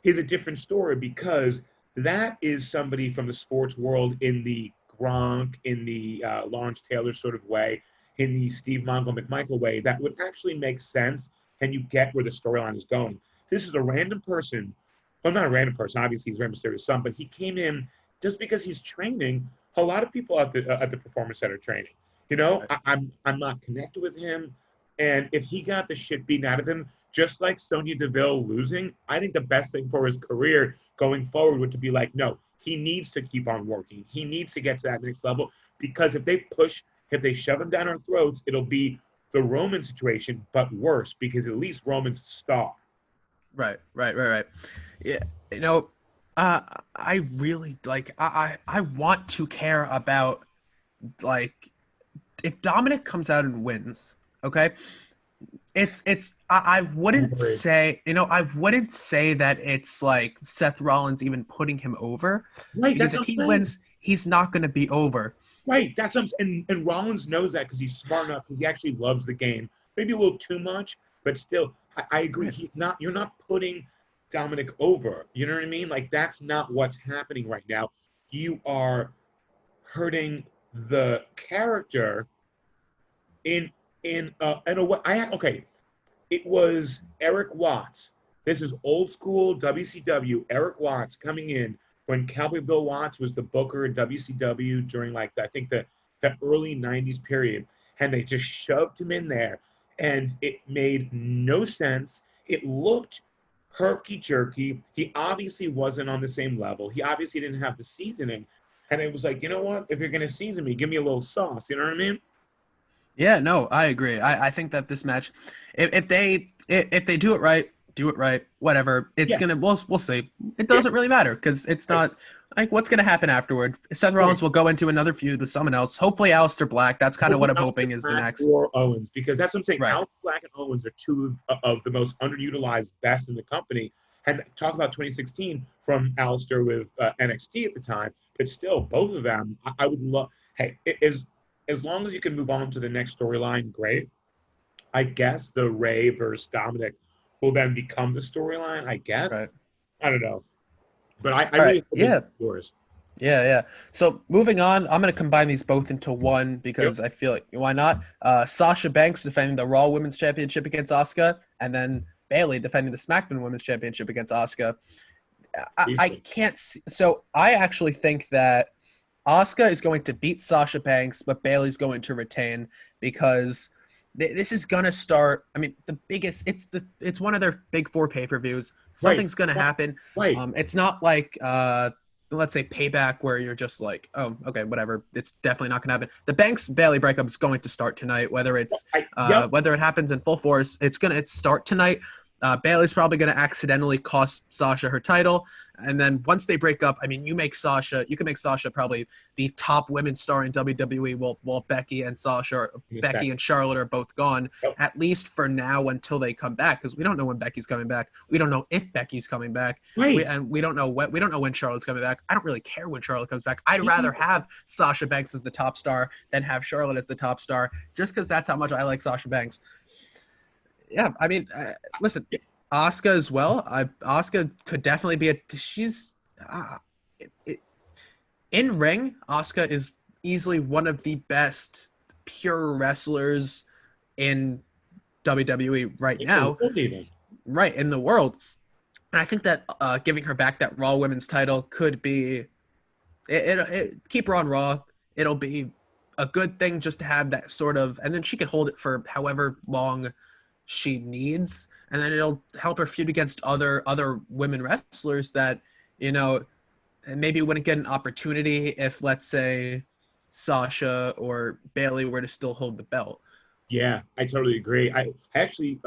Speaker 2: is a different story because that is somebody from the sports world in the Gronk, in the Lawrence Taylor sort of way, in the Steve Mongo McMichael way that would actually make sense and you get where the storyline is going. This is a random person. Well, not a random person. Obviously, he's Rey Mysterio's son, but he came in just because he's training. A lot of people at the Performance Center training. You know, I'm not connected with him, and if he got the shit beaten out of him, just like Sonya Deville losing, I think the best thing for his career going forward would to be like, no, he needs to keep on working. He needs to get to that next level because if they push If they shove him down our throats, it'll be the Roman situation, but worse, because at least Roman's a star.
Speaker 1: Right. Yeah, you know, uh, I really like. I want to care about like if Dominic comes out and wins. Okay, I wouldn't
Speaker 2: Agreed.
Speaker 1: say, I wouldn't say that it's like Seth Rollins even putting him over,
Speaker 2: Right,
Speaker 1: because
Speaker 2: that's
Speaker 1: if
Speaker 2: what
Speaker 1: he
Speaker 2: I'm saying.
Speaker 1: wins, he's not going to be over.
Speaker 2: Right, that's what I'm saying. And Rollins knows that because he's smart enough. He actually loves the game, maybe a little too much, but still, I agree.
Speaker 1: Right.
Speaker 2: He's not. You're not putting Dominic over. You know what I mean? Like that's not what's happening right now. You are hurting the character in in a way. Okay. It was Eric Watts. This is old school WCW. Eric Watts coming in when Cowboy Bill Watts was the booker in WCW during like I think the early '90s period, and they just shoved him in there, and it made no sense. It looked herky jerky. He obviously wasn't on the same level. He obviously didn't have the seasoning, and it was like, you know what? If you're gonna season me, give me a little sauce. You know what I mean?
Speaker 1: Yeah, no, I agree. I think that this match, if they do it right, whatever. It's
Speaker 2: Yeah.
Speaker 1: gonna we'll see. It
Speaker 2: Yeah.
Speaker 1: doesn't really matter because it's
Speaker 2: Right.
Speaker 1: not like what's gonna happen afterward. Seth
Speaker 2: Right.
Speaker 1: Rollins will go into another feud with someone else. Hopefully, Aleister Black. That's kind of what
Speaker 2: Hopefully
Speaker 1: I'm
Speaker 2: Aleister
Speaker 1: hoping is the
Speaker 2: Black
Speaker 1: next.
Speaker 2: or Owens, because that's what I'm saying.
Speaker 1: Right.
Speaker 2: Aleister Black and Owens are two of the most underutilized best in the company. And talk about 2016 from Aleister with NXT at the time, but still, both of them, I would love. Hey, as long as you can move on to the next storyline, great. I guess the Ray versus Dominic will then become the storyline. I guess
Speaker 1: Right.
Speaker 2: I don't know, but I
Speaker 1: All right.
Speaker 2: really hope it's
Speaker 1: Yeah.
Speaker 2: yours.
Speaker 1: Yeah. So moving on, I'm gonna combine these both into one
Speaker 2: Yep.
Speaker 1: because I feel like why not? Sasha Banks defending the Raw Women's Championship against Asuka, and then Bayley defending the SmackDown Women's Championship against Asuka. I can't see. So I actually think that Asuka is going to beat Sasha Banks, but Bayley's going to retain because this is gonna start. I mean, the biggest. It's one of their big four pay-per-views.
Speaker 2: Right.
Speaker 1: Something's gonna happen.
Speaker 2: Right.
Speaker 1: It's not like let's say Payback where you're just like, oh, okay, whatever. It's definitely not gonna happen. The Banks Bayley breakup is going to start tonight.
Speaker 2: Yep.
Speaker 1: Whether it happens in full force, it's start tonight. Bayley's probably going to accidentally cost Sasha her title. And then once they break up, I mean, you can make Sasha probably the top women's star in WWE while Becky and Becky and Charlotte are both gone,
Speaker 2: Yep.
Speaker 1: at least for now until they come back, because we don't know when Becky's coming back. We don't know if Becky's coming back.
Speaker 2: Right.
Speaker 1: We don't know when Charlotte's coming back. I don't really care when Charlotte comes back. I'd rather have Sasha Banks as the top star than have Charlotte as the top star, just because that's how much I like Sasha Banks. Yeah, I mean, listen, Asuka as well. Asuka could definitely be she's in ring. Asuka is easily one of the best pure wrestlers in WWE right now, right in the world. And I think that giving her back that Raw Women's title could be keep her on Raw. It'll be a good thing just to have that sort of, and then she could hold it for however long she needs, and then it'll help her feud against other women wrestlers that maybe wouldn't get an opportunity if, let's say, Sasha or Bayley were to still hold the belt.
Speaker 2: Yeah, I totally agree. I actually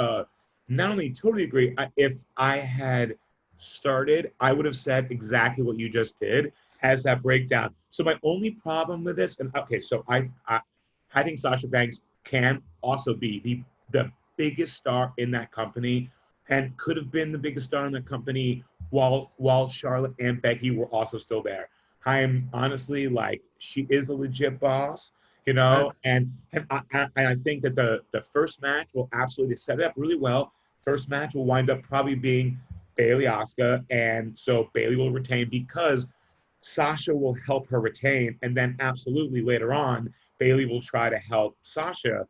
Speaker 2: not only totally agree, if I had started, I would have said exactly what you just did as that breakdown. So my only problem with this, and okay, so I think Sasha Banks can also be the biggest star in that company and could have been the biggest star in the company while Charlotte and Becky were also still there. I am honestly like, she is a legit boss, and I think that the first match will absolutely set it up really well. First match will wind up probably being Bayley Asuka, and so Bayley will retain because Sasha will help her retain, and then absolutely later on, Bayley will try to help Sasha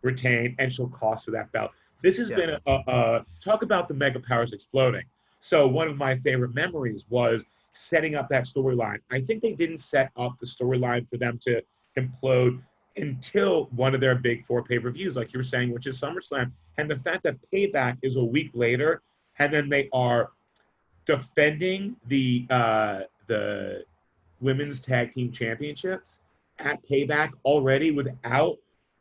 Speaker 2: retain, and she'll cost her that belt. This has been a talk about the mega powers exploding. So one of my favorite memories was setting up that storyline. I think they didn't set up the storyline for them to implode until one of their big four pay-per-views, like you were saying, which is SummerSlam. And the fact that Payback is a week later, and then they are defending the women's tag team championships at Payback already without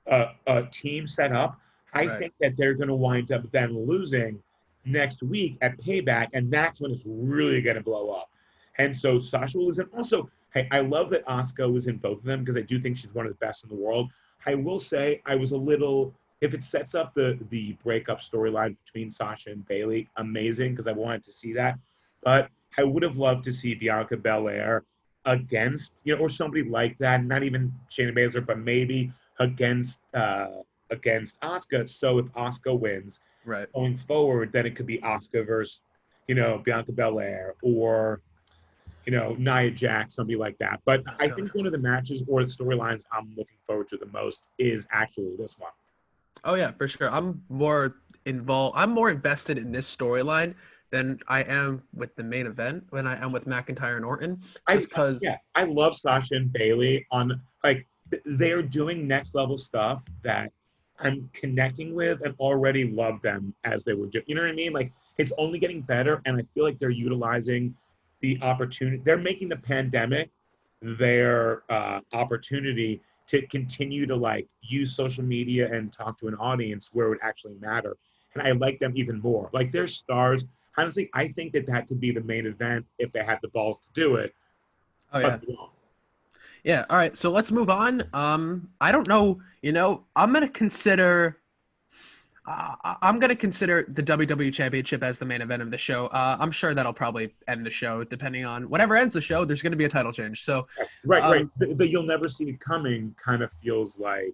Speaker 2: a team set up, I
Speaker 1: Right.
Speaker 2: think that they're going to wind up then losing next week at Payback, and that's when it's really going to blow up. And so Sasha will lose. And also, hey, I love that Asuka was in both of them because I do think she's one of the best in the world. I will say I was a little, if it sets up the breakup storyline between Sasha and Bayley, amazing, because I wanted to see that. But I would have loved to see Bianca Belair against, or somebody like that, not even Shayna Baszler, but maybe against Asuka. So if Asuka wins,
Speaker 1: Right.
Speaker 2: going forward, then it could be Asuka versus, Bianca Belair or, Nia Jax, somebody like that. But
Speaker 1: Oh,
Speaker 2: I
Speaker 1: God.
Speaker 2: think one of the matches or the storylines I'm looking forward to the most is actually this one.
Speaker 1: Oh yeah, for sure. I'm more involved. I'm more invested in this storyline than I am with the main event when I am with McIntyre and Orton.
Speaker 2: I
Speaker 1: Just because,
Speaker 2: yeah, I love Sasha and Bailey on like they're doing next level stuff that I'm connecting with and already love them as they were doing. You know what I mean? Like it's only getting better, and I feel like they're utilizing the opportunity. They're making the pandemic their opportunity to continue to like use social media and talk to an audience where it would actually matter. And I like them even more. Like they're stars. Honestly, I think that could be the main event if they had the balls to do it.
Speaker 1: oh
Speaker 2: But
Speaker 1: yeah, yeah. All right, so let's move on. I don't know. I'm gonna consider. I'm gonna consider the WWE Championship as the main event of the show. I'm sure that'll probably end the show, depending on whatever ends the show. There's gonna be a title change. So,
Speaker 2: right.
Speaker 1: um,
Speaker 2: The you'll never see it coming kind of feels like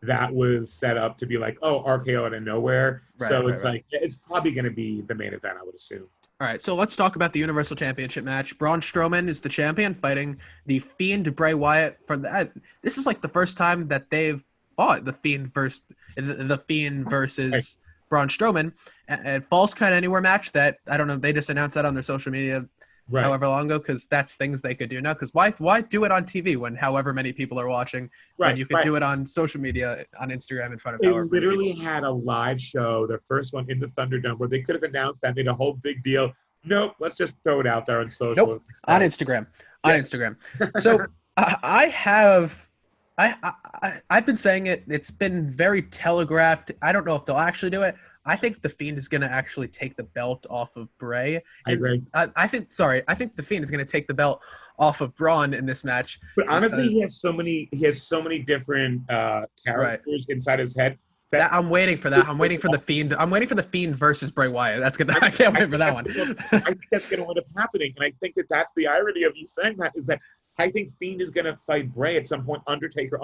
Speaker 2: that was set up to be like, oh, RKO out of nowhere.
Speaker 1: right,
Speaker 2: So
Speaker 1: right,
Speaker 2: it's
Speaker 1: right.
Speaker 2: like it's probably going to be the main event, I would assume.
Speaker 1: All right, so let's talk about the Universal Championship match. Braun Strowman is the champion, fighting the Fiend Bray Wyatt for that. This is like the first time that they've fought the Fiend
Speaker 2: Right,
Speaker 1: versus Braun Strowman. And Falls Count Anywhere match that I don't know. They just announced that on their social media
Speaker 2: right,
Speaker 1: however long ago because that's things they could do now. Because why do it on TV when however many people are watching when
Speaker 2: right,
Speaker 1: you could
Speaker 2: right.
Speaker 1: do it on social media on Instagram in front of
Speaker 2: They
Speaker 1: however many
Speaker 2: literally
Speaker 1: people.
Speaker 2: had a live show, their first one in the Thunderdome, where they could have announced that, made a whole big deal. Nope, let's just throw it out there on social
Speaker 1: Nope, on
Speaker 2: instead.
Speaker 1: Instagram. On
Speaker 2: Yeah,
Speaker 1: Instagram. So I have I've been saying it. It's been very telegraphed. I don't know if they'll actually do it. I think the Fiend is going to actually take the belt off of Bray,
Speaker 2: I
Speaker 1: and
Speaker 2: agree.
Speaker 1: I think the Fiend is going to take the belt off of Braun in this match
Speaker 2: But honestly,
Speaker 1: because
Speaker 2: he has so many different
Speaker 1: right.
Speaker 2: characters inside his head that
Speaker 1: That I'm waiting for that. I'm waiting for the Fiend. I'm waiting for the Fiend versus Bray Wyatt. That's good.
Speaker 2: I,
Speaker 1: I can't
Speaker 2: I
Speaker 1: wait for
Speaker 2: think
Speaker 1: that
Speaker 2: that's
Speaker 1: one.
Speaker 2: gonna, I think that's going to end up happening, and I think that's the irony of you saying that is that I think Fiend is going to fight Bray at some point, Undertaker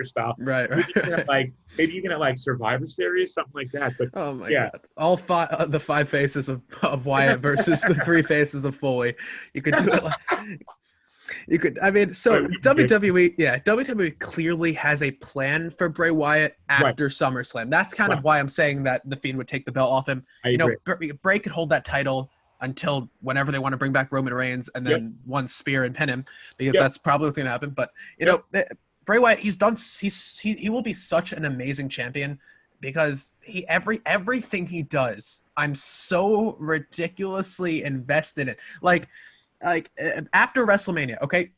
Speaker 2: style.
Speaker 1: Right,
Speaker 2: Maybe you can have
Speaker 1: right.
Speaker 2: like Survivor Series, something like that. But
Speaker 1: Oh my
Speaker 2: yeah,
Speaker 1: God! All five, the five faces of Wyatt versus the three faces of Foley. You could do it like you could. I mean,
Speaker 2: right,
Speaker 1: so WWE, yeah, WWE clearly has a plan for Bray Wyatt
Speaker 2: right,
Speaker 1: after SummerSlam. That's kind
Speaker 2: right.
Speaker 1: of why I'm saying that the Fiend would take the belt off him.
Speaker 2: I agree.
Speaker 1: Bray could hold that title until whenever they want to bring back Roman Reigns, and
Speaker 2: Yep,
Speaker 1: then one spear and pin him, because
Speaker 2: yep,
Speaker 1: that's probably what's going to happen. But
Speaker 2: yep.
Speaker 1: Bray Wyatt, he will be such an amazing champion because everything he does, I'm so ridiculously invested in it. Like after WrestleMania, okay,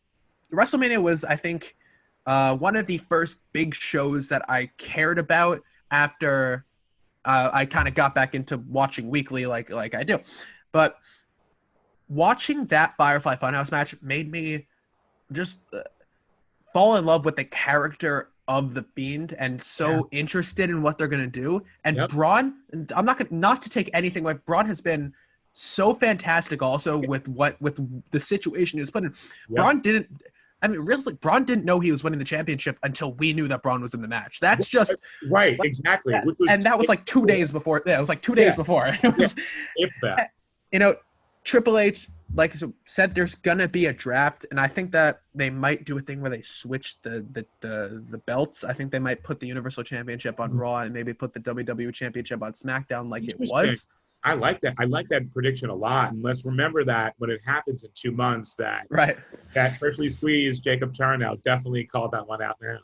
Speaker 1: WrestleMania was I think one of the first big shows that I cared about after I kind of got back into watching weekly like I do. But watching that Firefly Funhouse match made me just fall in love with the character of the Fiend and
Speaker 2: Yeah,
Speaker 1: so interested in what they're gonna do. And
Speaker 2: yep,
Speaker 1: Braun, I'm not to take anything away. Braun has been so fantastic also with the situation he was put in.
Speaker 2: yep.
Speaker 1: Braun didn't. I mean, really, Braun didn't know he was winning the championship until we knew that Braun was in the match. That's just
Speaker 2: Right, exactly. Which was
Speaker 1: and that was like 2 days before. Yeah, it was like two
Speaker 2: yeah,
Speaker 1: days before. It
Speaker 2: yeah.
Speaker 1: was,
Speaker 2: If that.
Speaker 1: you know, Triple H, like said, there's gonna be a draft, and I think that they might do a thing where they switch the belts. I think they might put the Universal Championship on Raw and maybe put the WWE Championship on SmackDown, like it
Speaker 2: Interesting.
Speaker 1: was.
Speaker 2: I like that. I like that prediction a lot. And let's remember that when it happens in 2 months,
Speaker 1: Right.
Speaker 2: that freshly squeezed Jacob Charnow definitely called that one out now.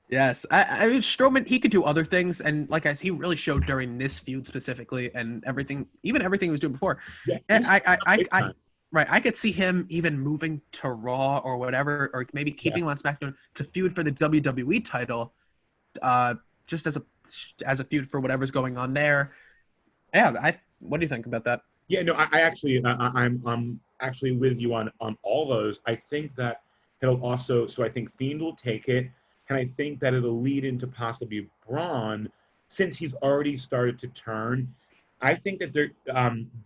Speaker 1: Yes. I mean, Strowman, he could do other things, and like he really showed during this feud specifically, and everything, even everything he was doing before.
Speaker 2: Yeah,
Speaker 1: And
Speaker 2: he's up big time.
Speaker 1: Right. I could see him even moving to Raw or whatever, or maybe
Speaker 2: Yeah.
Speaker 1: keeping him on SmackDown to feud for the WWE title, uh, just as a feud for whatever's going on there. Yeah. What do you think about that?
Speaker 2: Yeah, no, I actually, I'm actually with you on all those. I think that it'll also, so I think Fiend will take it, and I think that it'll lead into possibly Braun, since he's already started to turn. I think that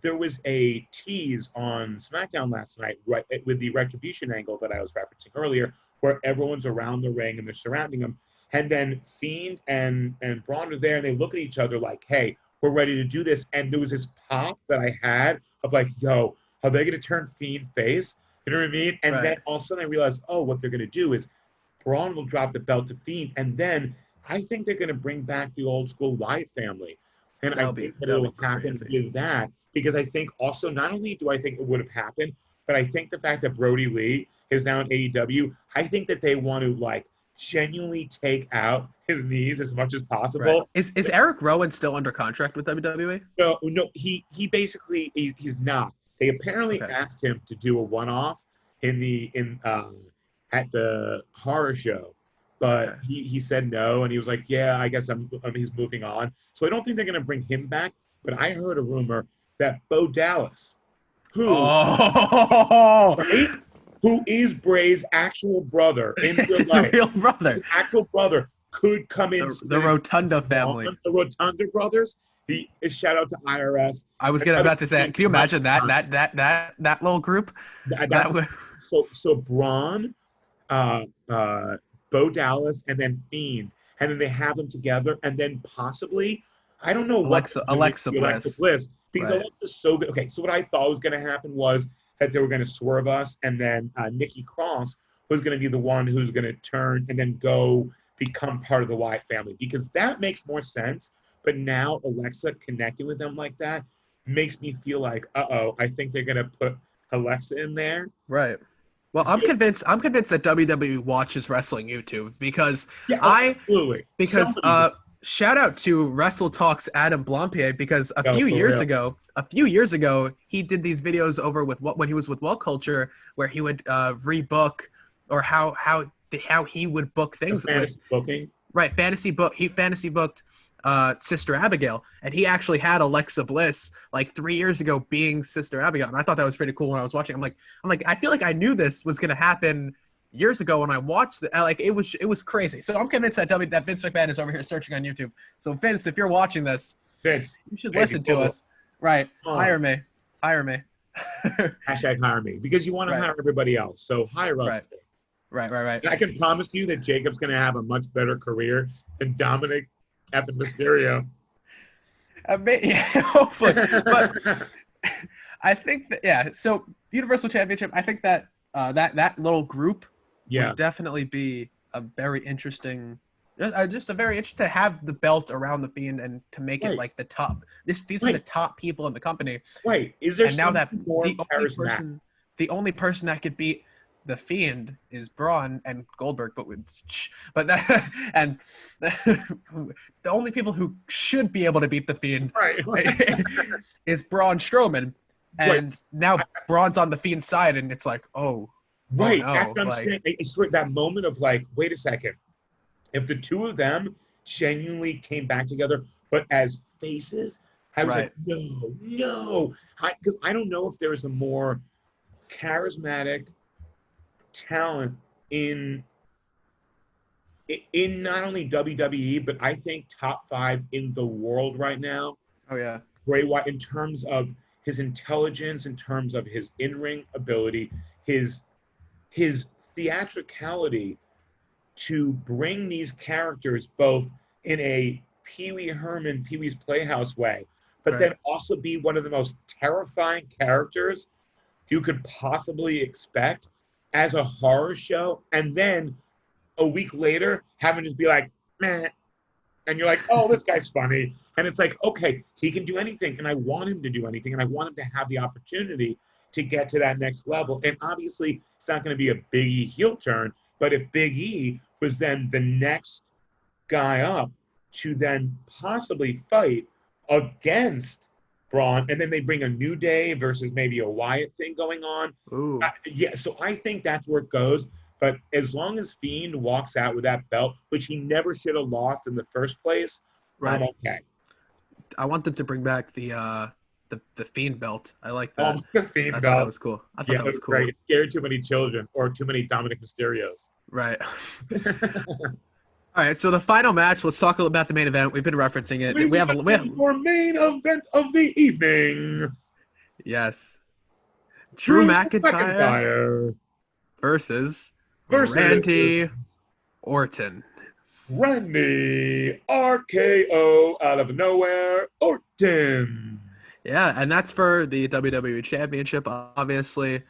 Speaker 2: there was a tease on SmackDown last night, right, with the retribution angle that I was referencing earlier, where everyone's around the ring and they're surrounding him, and then Fiend and Braun are there, and they look at each other like, "Hey, we're ready to do this." And there was this pop that I had of like, yo, are they going to turn Fiend face? You know what I mean? And then
Speaker 1: Right.
Speaker 2: all of a sudden I realized, oh, what they're going to do is Braun will drop the belt to Fiend. And then I think they're going to bring back the old school Wyatt family. And I think that
Speaker 1: That'll be
Speaker 2: it'll happen
Speaker 1: crazy.
Speaker 2: with that because I think also, not only do I think it would have happened, but I think the fact that Brody Lee is now in AEW, I think that they want to like genuinely take out his knees as much as
Speaker 1: Right.
Speaker 2: possible.
Speaker 1: Is Eric Rowan still under contract with WWE?
Speaker 2: No, no, he basically he's not. They apparently
Speaker 1: Okay.
Speaker 2: asked him to do a one-off in at the horror show, but
Speaker 1: Okay.
Speaker 2: he said no, and he was like, yeah, I guess he's moving on. So I don't think they're gonna bring him back. But I heard a rumor that Bo Dallas, who
Speaker 1: Oh,
Speaker 2: right, who is Bray's actual brother in
Speaker 1: it's
Speaker 2: real
Speaker 1: his
Speaker 2: life,
Speaker 1: real
Speaker 2: his
Speaker 1: brother.
Speaker 2: actual brother could come in.
Speaker 1: The Rotunda family.
Speaker 2: The Rotunda brothers. The shout out to IRS.
Speaker 1: I was gonna about to say, can you imagine that little group? That
Speaker 2: That's
Speaker 1: would
Speaker 2: so Braun, uh, uh, Bo Dallas, and then Fiend, and then they have them together, and then possibly I don't know what they're doing with
Speaker 1: Alexa
Speaker 2: the Alexa
Speaker 1: Bliss.
Speaker 2: Bliss because
Speaker 1: Right.
Speaker 2: Alexa's so good. Okay, so what I thought was going to happen was that they were going to swerve us, and then Nikki Cross was going to be the one who's going to turn and then go become part of the Wyatt family because that makes more sense. But now Alexa connecting with them like that makes me feel like, I think they're going to put Alexa in there.
Speaker 1: Right. Well,
Speaker 2: So,
Speaker 1: I'm convinced that WWE watches wrestling YouTube because
Speaker 2: yeah, oh,
Speaker 1: I
Speaker 2: absolutely.
Speaker 1: because
Speaker 2: Somebody did.
Speaker 1: shout out to Wrestle Talks Adam Blampier because
Speaker 2: Oh, for real.
Speaker 1: a few years ago he did these videos over with when he was with What Culture where he would rebook or how he would book
Speaker 2: The
Speaker 1: things with
Speaker 2: fantasy booking.
Speaker 1: right fantasy booked Sister Abigail, and he actually had Alexa Bliss like 3 years ago being Sister Abigail, and I thought that was pretty cool when I was watching. I'm like I feel like I knew this was gonna happen years ago when I watched it. Like it was crazy. So I'm convinced that Vince McMahon is over here searching on YouTube. So Vince, if you're watching this,
Speaker 2: Vince,
Speaker 1: you should
Speaker 2: baby,
Speaker 1: listen to us. Right,
Speaker 2: oh,
Speaker 1: hire me.
Speaker 2: hashtag hire me because you want to
Speaker 1: Right,
Speaker 2: hire everybody else. So hire us.
Speaker 1: right, right.
Speaker 2: And I can promise you that Jacob's going to have a much better career than Dominic effing Mysterio.
Speaker 1: Yeah, hopefully, but I think that yeah. So Universal Championship, I think that that little group
Speaker 2: Yeah,
Speaker 1: would definitely be a very interesting, just a very interesting to have the belt around the Fiend and to make it
Speaker 2: right,
Speaker 1: like the top. These are the
Speaker 2: right,
Speaker 1: top people in the company,
Speaker 2: right. Is there
Speaker 1: and now that
Speaker 2: something more charismatic?
Speaker 1: the only person that could beat the Fiend is Braun and Goldberg, but that and the only people who should be able to beat the Fiend
Speaker 2: Right,
Speaker 1: is Braun Strowman,
Speaker 2: right,
Speaker 1: and now Braun's on the Fiend's side, and it's like, oh
Speaker 2: right. That's
Speaker 1: no,
Speaker 2: what I'm
Speaker 1: like
Speaker 2: saying. I swear that moment of like, wait a second. If the two of them genuinely came back together, but as faces, I was
Speaker 1: right,
Speaker 2: like, no, no. Because I don't know if there is a more charismatic talent in not only WWE, but I think top 5 in the world right now.
Speaker 1: oh yeah,
Speaker 2: Bray Wyatt, in terms of his intelligence, in terms of his in-ring ability, his theatricality to bring these characters both in a Pee Wee Herman, Pee Wee's Playhouse way, but
Speaker 1: right,
Speaker 2: then also be one of the most terrifying characters you could possibly expect as a horror show, and then a week later having just be like, meh, and you're like, oh, this guy's funny. And it's like, okay, he can do anything, and I want him to do anything, and I want him to have the opportunity to get to that next level. And obviously, it's not going to be a Big E heel turn, but if Big E was then the next guy up to then possibly fight against Braun, and then they bring a New Day versus maybe a Wyatt thing going on.
Speaker 1: Ooh.
Speaker 2: Yeah, so I think that's where it goes. But as long as Fiend walks out with that belt, which he never should have lost in the first place,
Speaker 1: Right.
Speaker 2: I'm okay.
Speaker 1: I want them to bring back the Fiend belt. I like that.
Speaker 2: The Fiend
Speaker 1: I thought
Speaker 2: belt.
Speaker 1: that was cool. I thought
Speaker 2: Yeah,
Speaker 1: that was cool.
Speaker 2: great. It scared too many children or too many Dominic Mysterios.
Speaker 1: Right. All right, so the final match. Let's talk about the main event. We've been referencing it. We have
Speaker 2: our main event of the evening.
Speaker 1: Yes. Drew McIntyre versus Randy Orton.
Speaker 2: Randy RKO out of nowhere Orton.
Speaker 1: Yeah, and that's for the WWE Championship, obviously.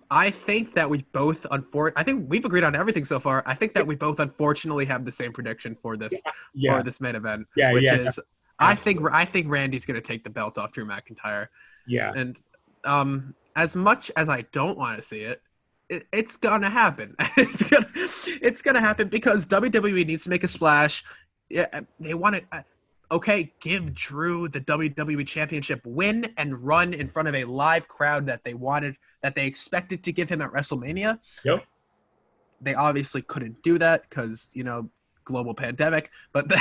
Speaker 1: I think that we both, I think we've agreed on everything so far. I think that we both unfortunately have the same prediction for this for this main event, which is I think Randy's going to take the belt off Drew McIntyre.
Speaker 2: Yeah.
Speaker 1: And as much as I don't want to see it, it's gonna happen. It's gonna happen because WWE needs to make a splash. Yeah, they want to. Okay, give Drew the WWE Championship win and run in front of a live crowd that they expected to give him at WrestleMania.
Speaker 2: Yep.
Speaker 1: They obviously couldn't do that because, global pandemic, but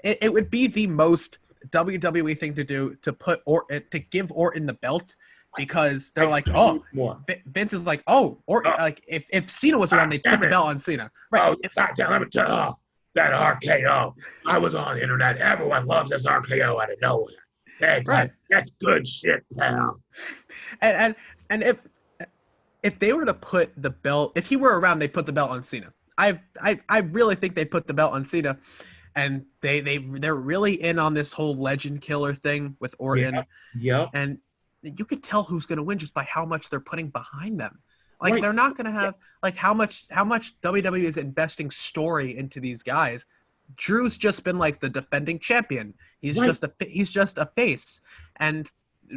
Speaker 1: it would be the most WWE thing to do to give Orton the belt, because they're like, oh, Vince is like, oh, Orton, like if Cena was around, they'd put the belt on Cena. Right.
Speaker 2: Let me tell you. That RKO. I was on the internet. Everyone loves this RKO out of nowhere. Hey, right. That's good shit, pal.
Speaker 1: And if they were to put the belt, if he were around, they'd put the belt on Cena. I really think they put the belt on Cena, and they're really in on this whole legend killer thing with Orton.
Speaker 2: Yeah.
Speaker 1: And you could tell who's going to win just by how much they're putting behind them. Like, they're not going to have like how much WWE is investing story into these guys. Drew's just been like the defending champion. He's just a face. And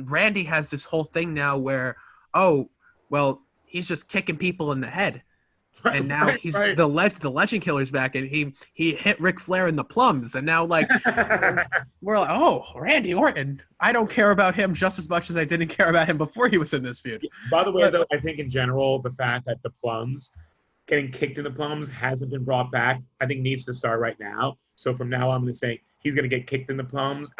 Speaker 1: Randy has this whole thing now where, oh, well, he's just kicking people in the head. And now the legend killer's back, and he hit Ric Flair in the plums, and now like we're like, oh, Randy Orton. I don't care about him just as much as I didn't care about him before he was in this feud.
Speaker 2: By the way, though, I think in general the fact that the plums, getting kicked in the plums, hasn't been brought back, I think needs to start right now. So from now on, I'm going to say he's going to get kicked in the plums.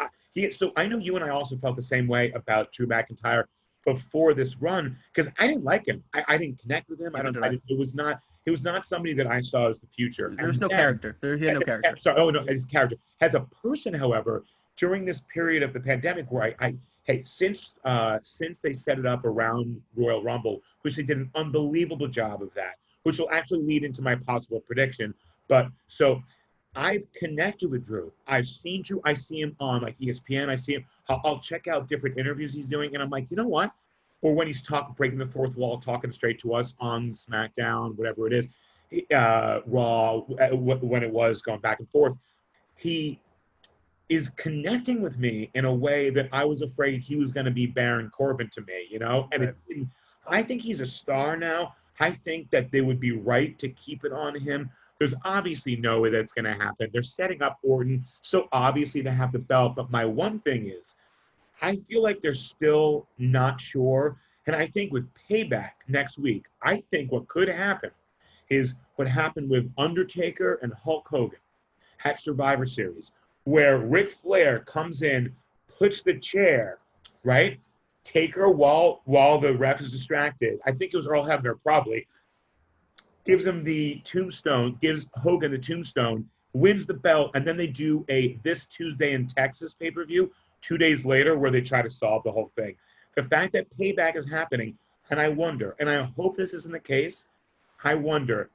Speaker 2: So I know you and I also felt the same way about Drew McIntyre before this run, because I didn't like him. I didn't connect with him. It was not somebody that I saw as the future.
Speaker 1: There was no character. He had no character.
Speaker 2: His character. As a person, however, during this period of the pandemic where since they set it up around Royal Rumble, which they did an unbelievable job of that, which will actually lead into my possible prediction. But so I've connected with Drew. I've seen Drew. I see him on like ESPN. I see him. I'll check out different interviews he's doing, and I'm like, you know what? Or when he's breaking the fourth wall, talking straight to us on SmackDown, whatever it is, Raw, when it was going back and forth, he is connecting with me in a way that I was afraid he was going to be Baron Corbin to me, And I think he's a star now. I think that they would be right to keep it on him. There's obviously no way that's going to happen. They're setting up Orton, so obviously to have the belt. But my one thing is, I feel like they're still not sure. And I think with Payback next week, I think what could happen is what happened with Undertaker and Hulk Hogan at Survivor Series, where Ric Flair comes in, puts the chair, right? Taker, while the ref is distracted, I think it was Earl Hebner probably, gives him the tombstone, gives Hogan the tombstone, wins the belt, and then they do a This Tuesday in Texas pay-per-view 2 days later where they try to solve the whole thing. The fact that Payback is happening, and I wonder, and I hope this isn't the case, I wonder,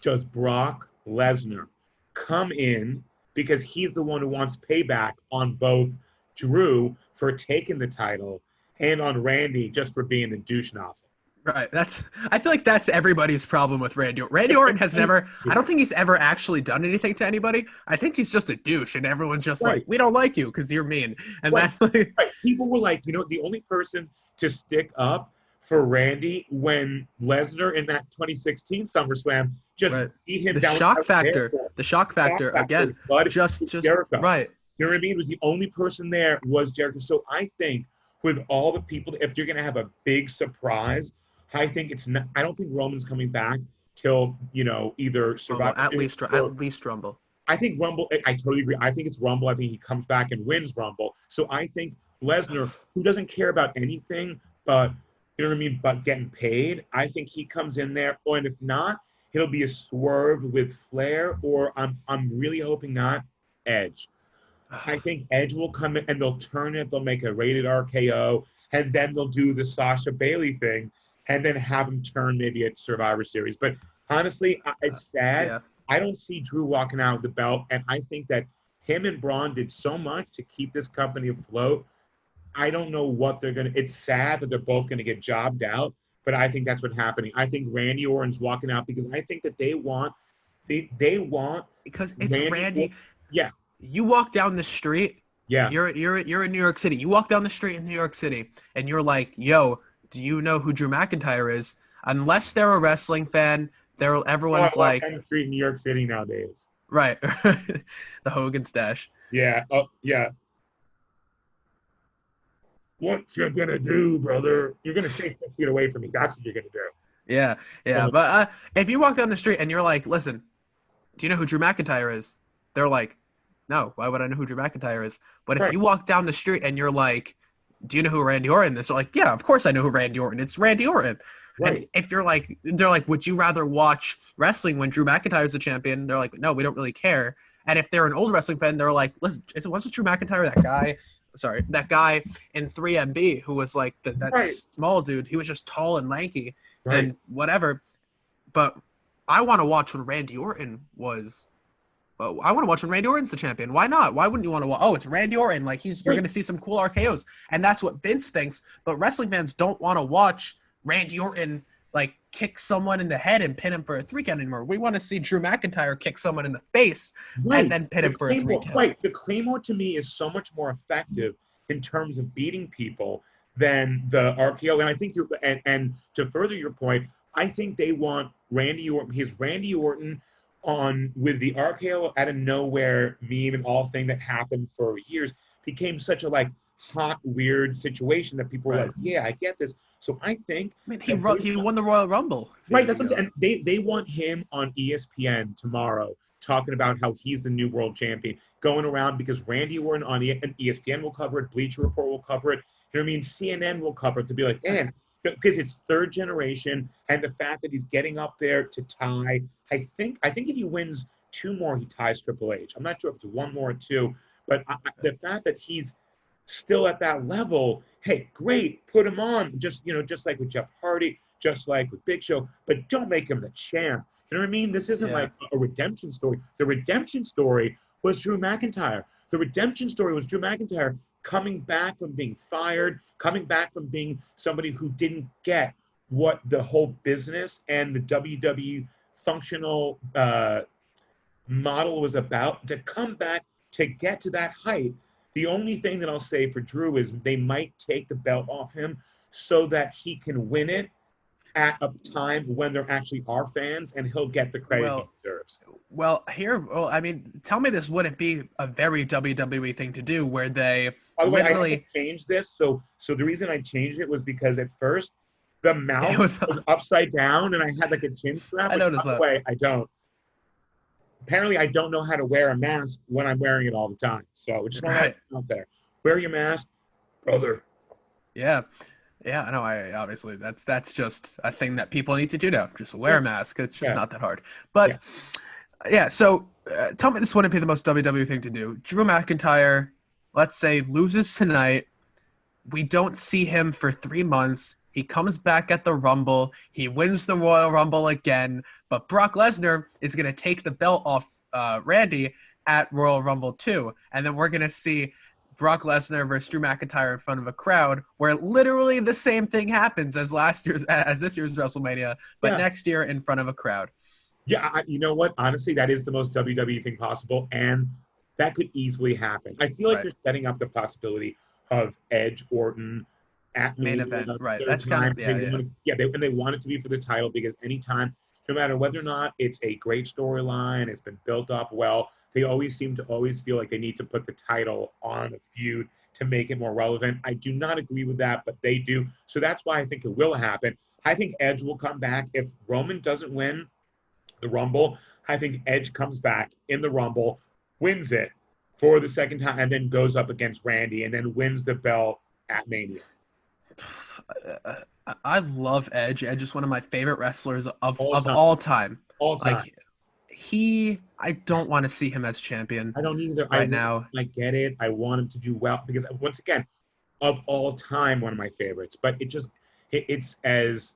Speaker 2: does Brock Lesnar come in because he's the one who wants payback on both Drew for taking the title and on Randy just for being a douche nozzle?
Speaker 1: Right. I feel like that's everybody's problem with Randy. Randy Orton has never, I don't think he's ever actually done anything to anybody. I think he's just a douche, and everyone's just like, we don't like you because you're mean. And that's like,
Speaker 2: people were like, the only person to stick up for Randy when Lesnar in that 2016 SummerSlam just beat him down.
Speaker 1: The shock factor again. Just
Speaker 2: Jericho.
Speaker 1: right.
Speaker 2: You know what I mean? It was the only person there was Jericho. So I think with all the people, if you're going to have a big surprise, I think it's not. I don't think Roman's coming back till either
Speaker 1: Rumble,
Speaker 2: Survivor
Speaker 1: at
Speaker 2: Series
Speaker 1: least
Speaker 2: or
Speaker 1: at least Rumble.
Speaker 2: I think Rumble. I totally agree. I think it's Rumble. I think he comes back and wins Rumble. So I think Lesnar, who doesn't care about anything but you know what I mean, but getting paid, I think he comes in there. Or and if not, it'll be a swerve with Flair. Or I'm really hoping not Edge. I think Edge will come in and they'll turn it. They'll make a rated RKO, and then they'll do the Sasha Bailey thing, and then have him turn maybe at Survivor Series. But honestly, it's sad.
Speaker 1: Yeah.
Speaker 2: I don't see Drew walking out with the belt, and I think that him and Braun did so much to keep this company afloat. I don't know what they're gonna. It's sad that they're both gonna get jobbed out, but I think that's what's happening. I think Randy Orton's walking out because I think that they want
Speaker 1: Because it's Randy.
Speaker 2: Yeah.
Speaker 1: You walk down the street.
Speaker 2: Yeah.
Speaker 1: You're in New York City. You walk down the street in New York City, and you're like, "Yo, do you know who Drew McIntyre is?" Unless they're a wrestling fan, everyone's like,
Speaker 2: down the street in New York City nowadays.
Speaker 1: Right. The Hogan stash.
Speaker 2: Yeah. Oh, yeah. What you're gonna do, brother? You're gonna stay 6 feet away from me. That's what you're gonna do.
Speaker 1: Yeah. But if you walk down the street and you're like, "Listen, do you know who Drew McIntyre is?" They're like, "No, why would I know who Drew McIntyre is?" But if you walk down the street and you're like, "Do you know who Randy Orton is?" They're like, "Yeah, of course I know who Randy Orton is. It's Randy Orton."
Speaker 2: Right.
Speaker 1: And if they're like, "Would you rather watch wrestling when Drew McIntyre is the champion?" They're like, "No, we don't really care." And if they're an old wrestling fan, they're like, "Listen, wasn't Drew McIntyre that guy? Sorry, that guy in 3MB who was like that small dude. He was just tall and lanky and whatever." But I want to watch when Randy Orton was. I want to watch when Randy Orton's the champion. Why not? Why wouldn't you want to watch? Oh, it's Randy Orton. Like you're going to see some cool RKOs, and that's what Vince thinks. But wrestling fans don't want to watch Randy Orton like kick someone in the head and pin him for a 3 count anymore. We want to see Drew McIntyre kick someone in the face and then pin him for a 3 count.
Speaker 2: Right. The Claymore to me is so much more effective in terms of beating people than the RKO. And I think and to further your point, I think they want Randy Orton. He's Randy Orton on with the RKO out of nowhere meme and all thing that happened for years became such a like hot weird situation that people were like, yeah, I get this. So I think
Speaker 1: he won the Royal Rumble.
Speaker 2: Right, that's what I'm saying. And they want him on ESPN tomorrow talking about how he's the new world champion, going around because Randy Orton on ESPN will cover it, Bleacher Report will cover it. You know what I mean? CNN will cover it to be like, man, because it's third generation, and the fact that he's getting up there to tie. I think if he wins 2 more, he ties Triple H. I'm not sure if it's 1 more or 2, but the fact that he's still at that level, hey, great, put him on. Just like with Jeff Hardy, just like with Big Show, but don't make him the champ. You know what I mean? This isn't like a redemption story. The redemption story was Drew McIntyre. The redemption story was Drew McIntyre coming back from being fired, coming back from being somebody who didn't get what the whole business and the WWE functional model was about, to come back to get to that height. The only thing that I'll say for Drew is they might take the belt off him so that he can win it at a time when there actually are fans, and he'll get the credit he deserves.
Speaker 1: Well, I mean, tell me this wouldn't be a very WWE thing to do where they literally...
Speaker 2: I changed this. So the reason I changed it was because at first the mouth was upside down and I had like a chin strap.
Speaker 1: I noticed that.
Speaker 2: Way, I don't. Apparently, I don't know how to wear a mask when I'm wearing it all the time. So just want to put it out there. Wear your mask, brother.
Speaker 1: Yeah. Yeah, no, obviously that's just a thing that people need to do now. Just wear a mask. It's just not that hard. But so tell me this wouldn't be the most WWE thing to do. Drew McIntyre, let's say, loses tonight. We don't see him for 3 months. He comes back at the Rumble. He wins the Royal Rumble again. But Brock Lesnar is going to take the belt off Randy at Royal Rumble 2. And then we're going to see Brock Lesnar versus Drew McIntyre in front of a crowd where literally the same thing happens as this year's WrestleMania, but next year in front of a crowd.
Speaker 2: Yeah, you know what? Honestly, that is the most WWE thing possible, and that could easily happen. I feel like they're setting up the possibility of Edge Orton at
Speaker 1: main event, right? That's kind of
Speaker 2: they want it to be for the title because anytime, no matter whether or not it's a great storyline, it's been built up well, they always seem to always feel like they need to put the title on a feud to make it more relevant. I do not agree with that, but they do. So that's why I think it will happen. I think Edge will come back. If Roman doesn't win the Rumble, I think Edge comes back in the Rumble, wins it for the second time, and then goes up against Randy and then wins the belt at Mania.
Speaker 1: I love Edge. Edge is one of my favorite wrestlers of
Speaker 2: time.
Speaker 1: all time.
Speaker 2: All time.
Speaker 1: Like I don't want to see him as champion.
Speaker 2: I don't either.
Speaker 1: Now.
Speaker 2: I get it. I want him to do well because once again, of all time, one of my favorites. But it's as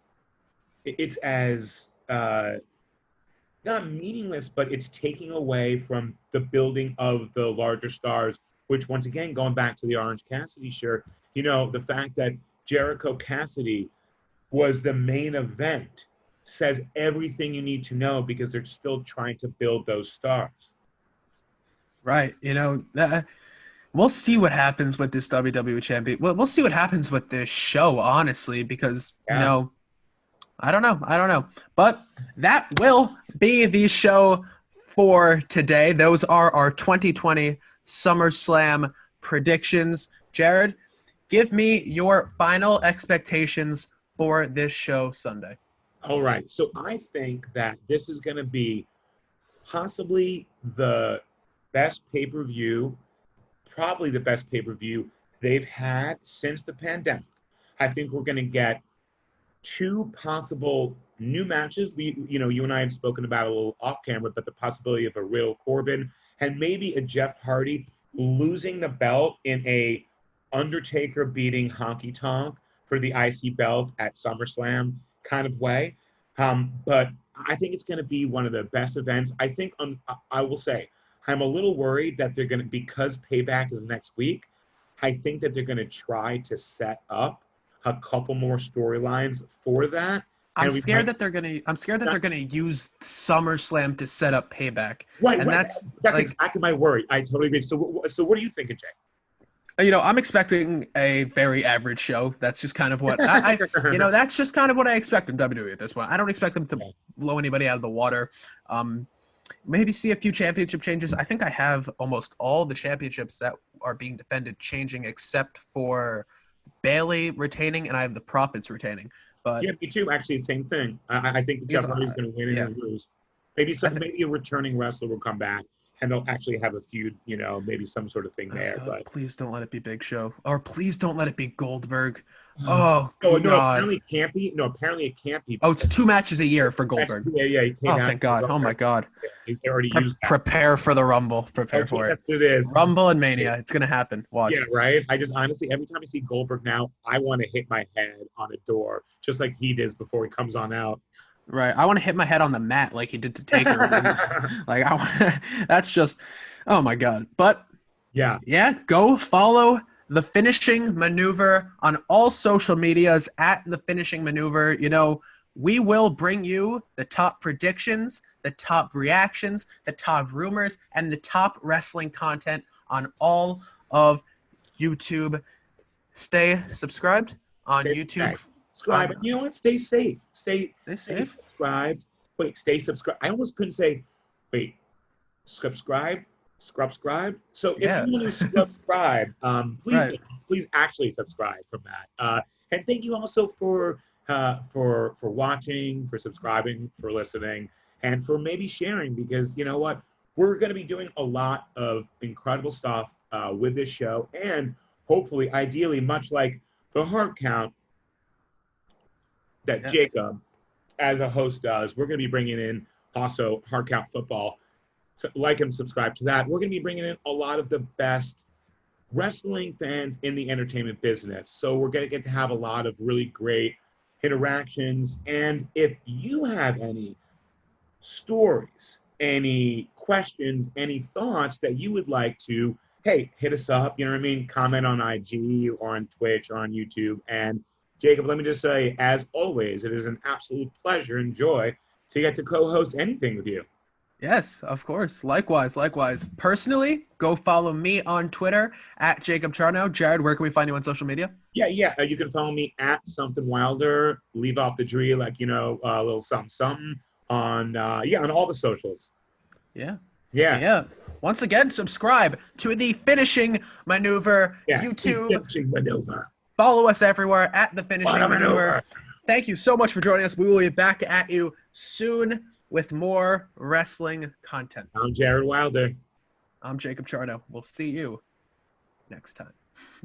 Speaker 2: not meaningless, but it's taking away from the building of the larger stars. Which once again, going back to the Orange Cassidy shirt, the fact that Jericho Cassidy was the main event says everything you need to know because they're still trying to build those stars.
Speaker 1: Right. We'll see what happens with this WWE champion. We'll see what happens with this show, honestly, because, I don't know. But that will be the show for today. Those are our 2020 SummerSlam predictions. Jared, give me your final expectations for this show Sunday.
Speaker 2: All right. So I think that this is going to be possibly the best pay-per-view, probably the best pay-per-view they've had since the pandemic. I think we're going to get 2 possible new matches. You and I had spoken about a little off camera, but the possibility of a Riddle Corbin and maybe a Jeff Hardy losing the belt in a Undertaker beating Honky Tonk for the IC belt at SummerSlam kind of way. But I think it's going to be one of the best events. I think I will say I'm a little worried that they're going to, because Payback is next week, I think that they're going to try to set up a couple more storylines for that.
Speaker 1: I'm scared that they're gonna use SummerSlam to set up Payback.
Speaker 2: Right,
Speaker 1: and
Speaker 2: right.
Speaker 1: That's
Speaker 2: exactly my worry. I totally agree. So what are you thinking, Jay?
Speaker 1: I'm expecting a very average show. That's just kind of what that's just kind of what I expect from WWE at this point. I don't expect them to blow anybody out of the water. Maybe see a few championship changes. I think I have almost all the championships that are being defended changing except for Bayley retaining, and I have the Profits retaining. But
Speaker 2: yeah, me too. Actually, same thing. I think Jeff Hardy's going to win and lose. Maybe maybe a returning wrestler will come back and they'll actually have a feud. Maybe some sort of thing there.
Speaker 1: God,
Speaker 2: but
Speaker 1: please don't let it be Big Show, or please don't let it be Goldberg.
Speaker 2: Oh
Speaker 1: God.
Speaker 2: No, apparently it can't be. No, apparently it can't be.
Speaker 1: Oh, it's 2 matches a year for Goldberg.
Speaker 2: Yeah.
Speaker 1: Thank God. Oh my God.
Speaker 2: Yeah, he's already used that.
Speaker 1: Prepare for the Rumble. Prepare for it.
Speaker 2: It is.
Speaker 1: Rumble and Mania. It's gonna happen. Watch.
Speaker 2: Yeah, right. I just honestly, every time I see Goldberg now, I want to hit my head on a door, just like he does before he comes on out.
Speaker 1: Right. I want to hit my head on the mat like he did to Taker. That's just, oh my God. But yeah. Go follow The Finishing Maneuver on all social medias at The Finishing Maneuver. We will bring you the top predictions, the top reactions, the top rumors, and the top wrestling content on all of YouTube. Stay subscribed on YouTube.
Speaker 2: Subscribe. You know what? Stay safe. Stay
Speaker 1: safe.
Speaker 2: Subscribed. Wait, stay subscribed. I almost couldn't say, wait, subscribe. So if you want to subscribe, please actually subscribe from that. And thank you also for watching, for subscribing, for listening, and for maybe sharing, because you know what? We're going to be doing a lot of incredible stuff with this show, and hopefully, ideally, much like the Heart Count that Jacob, as a host, does, we're going to be bringing in also Heart Count Football. So like and subscribe to that. We're going to be bringing in a lot of the best wrestling fans in the entertainment business. So we're going to get to have a lot of really great interactions. And if you have any stories, any questions, any thoughts that you would like to, hey, hit us up, comment on IG or on Twitch or on YouTube. And Jacob, let me just say, as always, it is an absolute pleasure and joy to get to co-host anything with you.
Speaker 1: Yes, of course. Likewise. Personally, go follow me on Twitter at Jacob Charnow. Jared, where can we find you on social media?
Speaker 2: Yeah. You can follow me at Something Wilder. Leave off the Dree, a little something on all the socials.
Speaker 1: Yeah. once again, subscribe to the Finishing Maneuver
Speaker 2: Yes,
Speaker 1: YouTube.
Speaker 2: the finishing maneuver.
Speaker 1: Follow us everywhere at the Finishing
Speaker 2: What a
Speaker 1: Maneuver.
Speaker 2: maneuver.
Speaker 1: Thank you so much for joining us. We will be back at you soon with more wrestling content.
Speaker 2: I'm Jared Wilder.
Speaker 1: I'm Jacob Charnow. We'll see you next time.